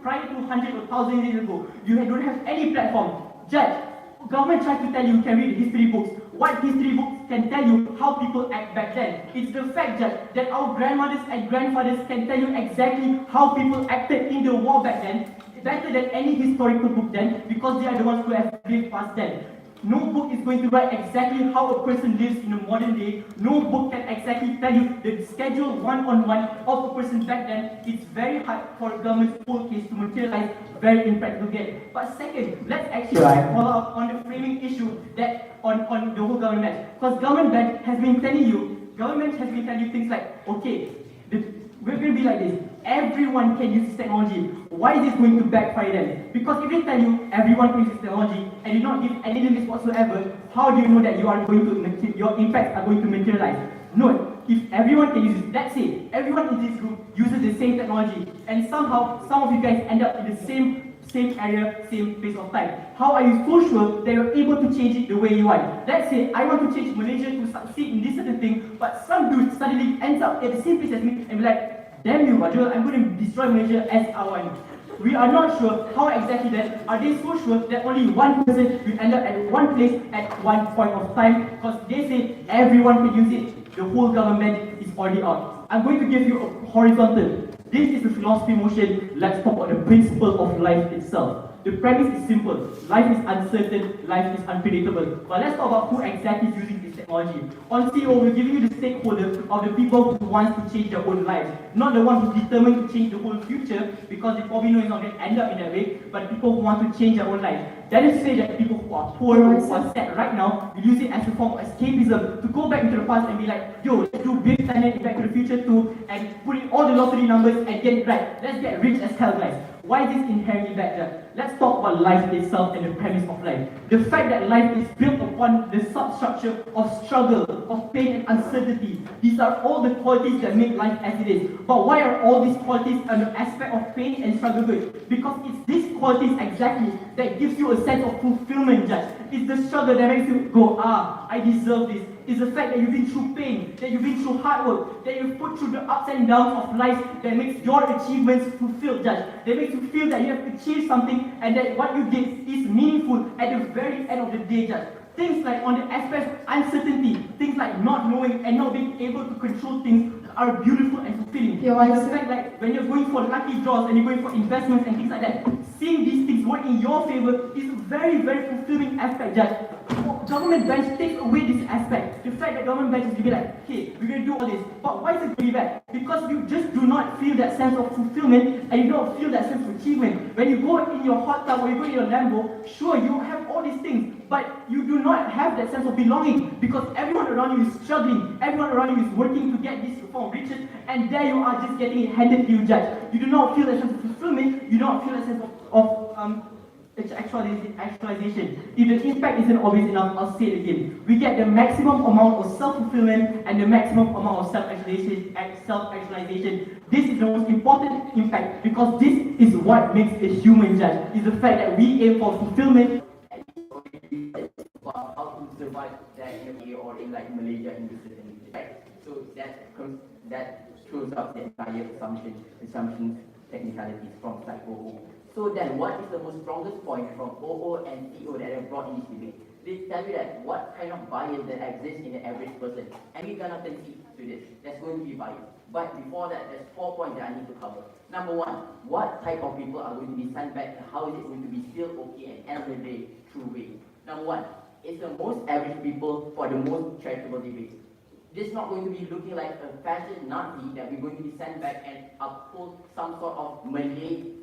prior to 100 or 1,000 years ago. You don't have any platform. Judge, government tries to tell you can read history books. What history books can tell you how people act back then? It's the fact, Judge, that our grandmothers and grandfathers can tell you exactly how people acted in the war back then, better than any historical book then, because they are the ones who have lived past then. No book is going to write exactly how a person lives in the modern day. No book can exactly tell you the schedule one-on-one of a person back then. It's very hard for a government's whole case to materialize very impractical again. But second, let's actually follow up on the framing issue that on the whole government. Because government has been telling you things like, okay, we're going to be like this. Everyone can use this technology. Why is this going to backfire then? Because if they tell you everyone can use this technology and you not give any limits whatsoever, how do you know that your impacts are going to materialize? Note, if everyone can use it, let's say everyone in this group uses the same technology, and somehow some of you guys end up in the same area, same place of time. How are you so sure that you're able to change it the way you want? Let's say I want to change Malaysia to succeed in this certain thing, but some dude suddenly ends up at the same place as me and be like, damn you, Rajul, I'm going to destroy Malaysia as I want. We are not sure how exactly that. Are they so sure that only one person will end up at one place at one point of time? Because they say everyone can use it. The whole government is already out. I'm going to give you a horizontal. This is the philosophy motion. Let's talk about the principle of life itself. The premise is simple. Life is uncertain, life is unpredictable. But let's talk about who exactly is using this technology. On CEO, we're giving you the stakeholder of the people who want to change their own lives. Not the one who's determined to change the whole future, because they probably know it's not going to end up in that way, but people who want to change their own lives. That is to say that people who are poor or who are sad right now will use it as a form of escapism to go back into the past and be like, yo, let's do Big Planet, Back to the Future 2, and put in all the lottery numbers and get it right. Let's get rich as hell, guys. Why is this inherently bad? Let's talk about life itself and the premise of life. The fact that life is built upon the substructure of struggle, of pain and uncertainty. These are all the qualities that make life as it is. But why are all these qualities an aspect of pain and struggle good? Because it's these qualities exactly that gives you a sense of fulfillment, Judge. It's the struggle that makes you go, I deserve this. It's the fact that you've been through pain, that you've been through hard work, that you've put through the ups and downs of life that makes your achievements fulfilled, Judge. That makes you feel that you have achieved something and that what you did is meaningful at the very end of the day, Judge. things like on the aspect of uncertainty, things like not knowing and not being able to control things are beautiful and fulfilling. Your It's answer. the fact like when you're going for lucky draws and you're going for investments and things like that, seeing these things work in your favor is a very, very fulfilling aspect, Judge. Government bench takes away this aspect. The fact that government bench is to be like, okay, we're going to do all this, but why is it going bad? Because you just do not feel that sense of fulfillment and you don't feel that sense of achievement. When you go in your hot tub or you go in your Lambo, sure, you have all these things, but you do not have that sense of belonging because everyone around you is struggling, everyone around you is working to get this form of riches, and there you are just getting it handed to you, Judge. You do not feel that sense of fulfillment, you don't feel that sense of actualization. If the impact isn't obvious enough, I'll say it again. We get the maximum amount of self-fulfillment and the maximum amount of self-actualization. This is the most important impact because this is what makes a human, Judge. Is the fact that we aim for fulfillment. About how to survive that in a way or in like Malaysia in this certain right? So that throws up the entire assumptions, technicalities from side OO. So then, what is the most strongest point from OO and CO that have brought in this debate? They tell you that what kind of bias that exists in the average person, and we're gonna concede to this. There's going to be bias. But before that, there's 4 points that I need to cover. Number 1, what type of people are going to be sent back, and how is it going to be still okay at end of the day, true way? Number 1, it's the most average people for the most charitable debate. This is not going to be looking like a fashion Nazi that we're going to be sent back and uphold some sort of Malay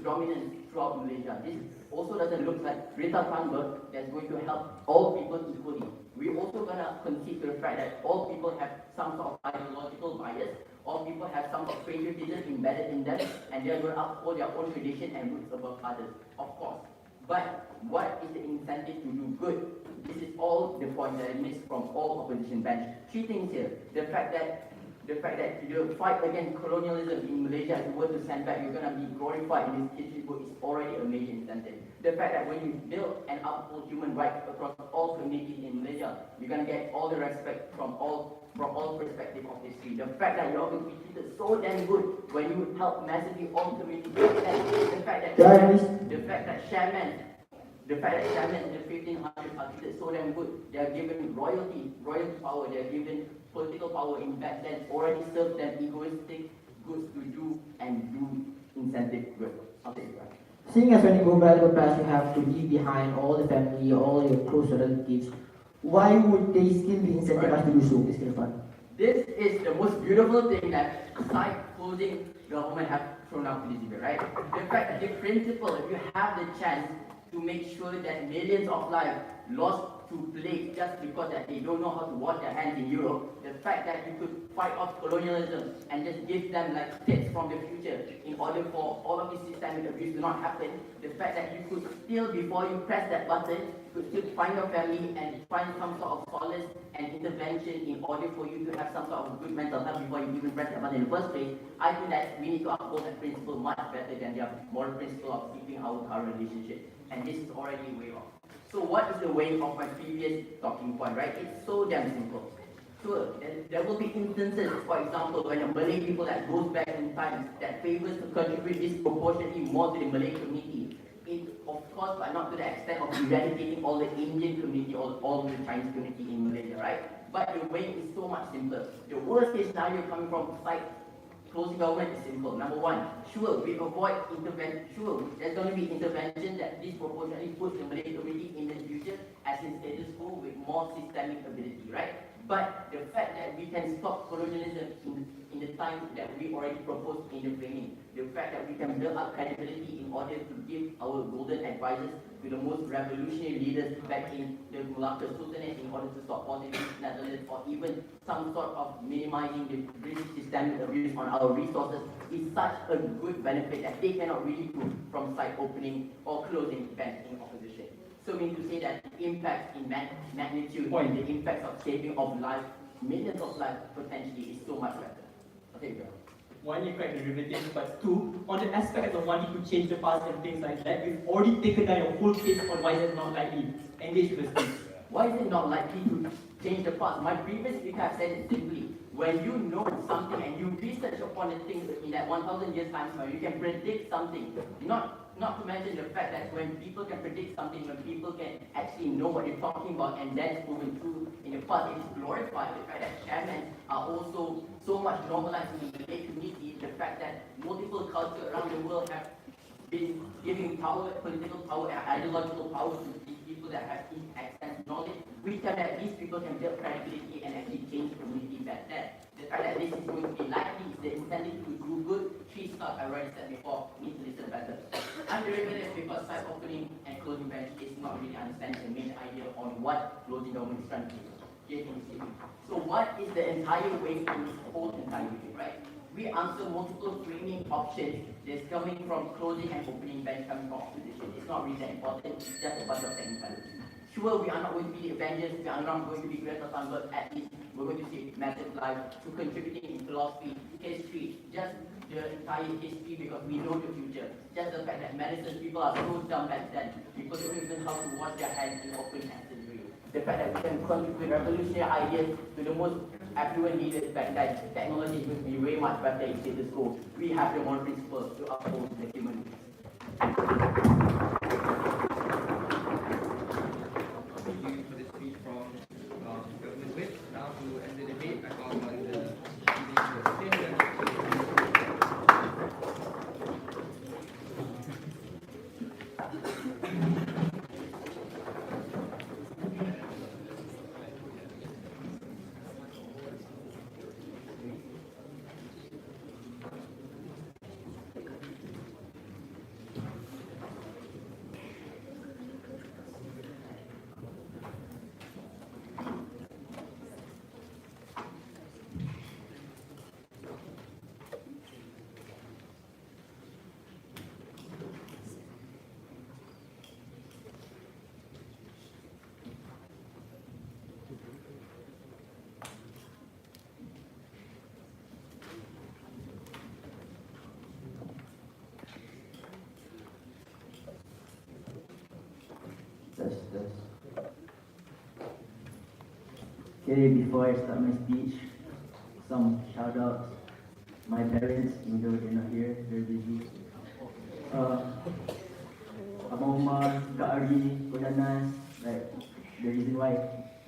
dominance throughout Malaysia. This also doesn't look like Rita Thunberg that's going to help all people equally. We're also going to concede to the fact that all people have some sort of ideological bias, all people have some sort of patriotism embedded in them, and they're going to uphold their own tradition and roots above others, of course. But what is the incentive to do good? This is all the point that I missed from all opposition bench. 3 things here. The fact that the fight against colonialism in Malaysia, if you were to send back, you're going to be glorified in this history book is already a major incentive. The fact that when you build and uphold human rights across all communities in Malaysia, you're going to get all the respect from all perspectives of history. The fact that you're going to be treated so damn good when you help massively all communities. The fact that shamans in the 1500s are treated so damn good. They are given royalty power, they are given political power in back then, already served them egoistic goods to do incentive good. I'll take it back. Seeing as when you go back to the past, you have to leave behind all the family, all your close relatives. Why would they still be incentivized to do so, Mr. Irfan? This is the most beautiful thing that side-closing government have thrown out to this debate, right? The fact that the principle, if you have the chance to make sure that millions of lives lost to plague just because that they don't know how to wash their hands in Europe, the fact that you could fight off colonialism and just give them like tips from the future in order for all of these systemic abuse to not happen, the fact that you could still, before you press that button, you could still find your family and find some sort of solace and intervention in order for you to have some sort of good mental health before you even press that button in the first place. I think that we need to uphold that principle much better than their moral principle of keeping our current relationship. And this is already way off. So what is the way of my previous talking point, right? It's so damn simple. Sure, there will be instances, for example, when a Malay people that goes back in time that favors to contribute disproportionately more to the Malay community. Of course, but not to the extent of eradicating all the Indian community or all the Chinese community in Malaysia, right? But the way is so much simpler. The worst case scenario coming from side closing government is simple. Number 1, sure, we avoid intervention. Sure, there's going to be intervention that disproportionately puts the Malay community in the future as in status quo with more systemic ability, right? But the fact that we can stop colonialism in the time that we already proposed in the framing, the fact that we can build up credibility in order to give our golden advisors to the most revolutionary leaders back in the Malacca Sultanate in order to stop all the Netherlands or even some sort of minimizing the British systemic abuse on our resources is such a good benefit that they cannot really prove from side opening or closing events in opposition. So we need to say that the impact in magnitude and the impact of saving of life, millions of lives potentially is so much better. Okay, go. 1, you correct derivative, but 2, on the aspect of wanting to change the past and things like that, we've already taken down your whole case on why that's not likely. Engage with the speech. Why is it not likely to change the past? My previous speaker have said it simply. When you know something and you research upon the things in that 1,000 years time, you can predict something. Not Not to mention the fact that when people can predict something, when people can actually know what they're talking about and then proven true in the past, it is glorified. The fact that shamans are also so much normalized in the Malay community, the fact that multiple cultures around the world have been giving power, political power and ideological power to these people that have extensive knowledge, we can at least people can build credibility and actually change the community back then. The fact that this is going to be likely is the incentive to do good. 3 stars I already said before, need to listen better. Underrated because site opening and closing bench is not really understanding the main idea on what closing government is trying to do. So what is the entire way to this whole entire thing, right? We answer multiple framing options. There's coming from closing and opening bench, coming from opposition. It's not really that important, it's just a bunch of technicalities. Sure, we are not going to be the Avengers, we are not going to be Greta Thunberg, at least we're going to see massive life to contributing in philosophy, history, just the entire history because we know the future. Just the fact that medicine, people are so dumb back then, people don't even know how to wash their hands in open surgery. The fact that we can contribute revolutionary ideas to the most affluent leaders back then, technology is going to be way much better in status quo. We have the moral principles to uphold the human rights. Thank you for the speech from Government Whip. Now to end the debate, I call on the Okay, before I start my speech, some shout outs. My parents, even though they're not here, they're busy. Abang Umar, Kak Ari, Kodanas, like the reason why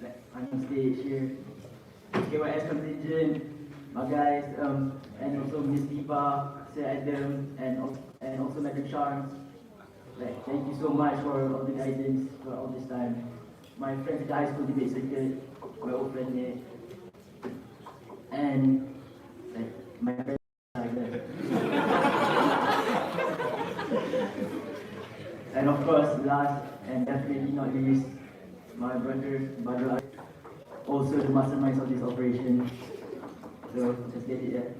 like, I'm on stage here. KYS contingent, my guys, and also Miss Diva, Sir Adam, and also Madam Charms. Like, thank you so much for all the guidance for all this time. My friends at the high school debate circuit, my old friend Nick, and like my friends like that. And of course, last and definitely not least, my brother Badra, also the masterminds of this operation. So let's get it there.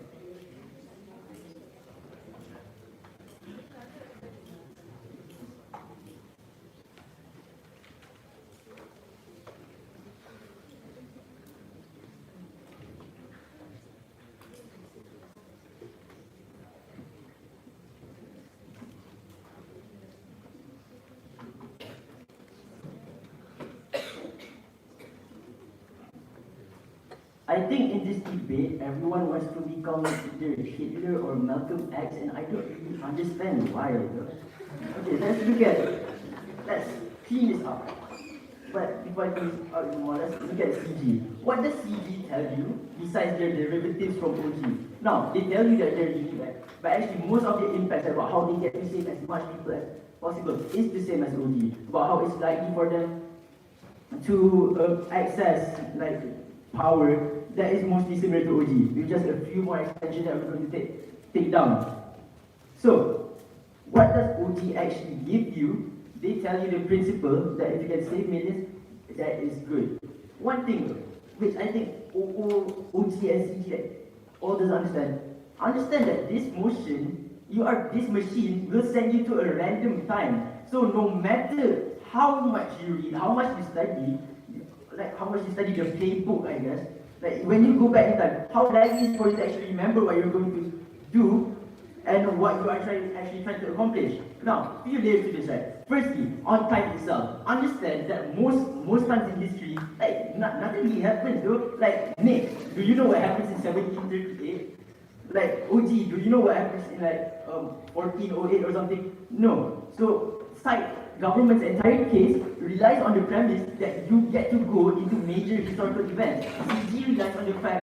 I think in this debate, everyone wants to become either Hitler or Malcolm X, and I don't really understand why. Okay, let's clean this up. But before I clean this up more, let's look at CG. What does CG tell you besides their derivatives from OG? Now, they tell you that they're really bad, but actually most of the impacts about how they get to save as much people as possible is the same as OG. About how it's likely for them to access like power that is mostly similar to OG, with just a few more extensions that we're going to take down. So, what does OG actually give you? They tell you the principle that if you can save millions, that is good. One thing which I think OG and CG all doesn't understand that this this machine will send you to a random time. So no matter how much you read, how much you study, like how much you study the playbook, I guess, like when you go back in time, how likely is for you to actually remember what you're going to do and what you are actually trying to accomplish. Now, few layers to this, right? Firstly, on time itself, understand that most times in history, like nothing really happens, though. Like Nick, do you know what happens in 1738? like, OG, do you know what happens in like 1408 or something? No. So, government's entire case relies on the premise that you get to go into major historical events. CG relies on the fact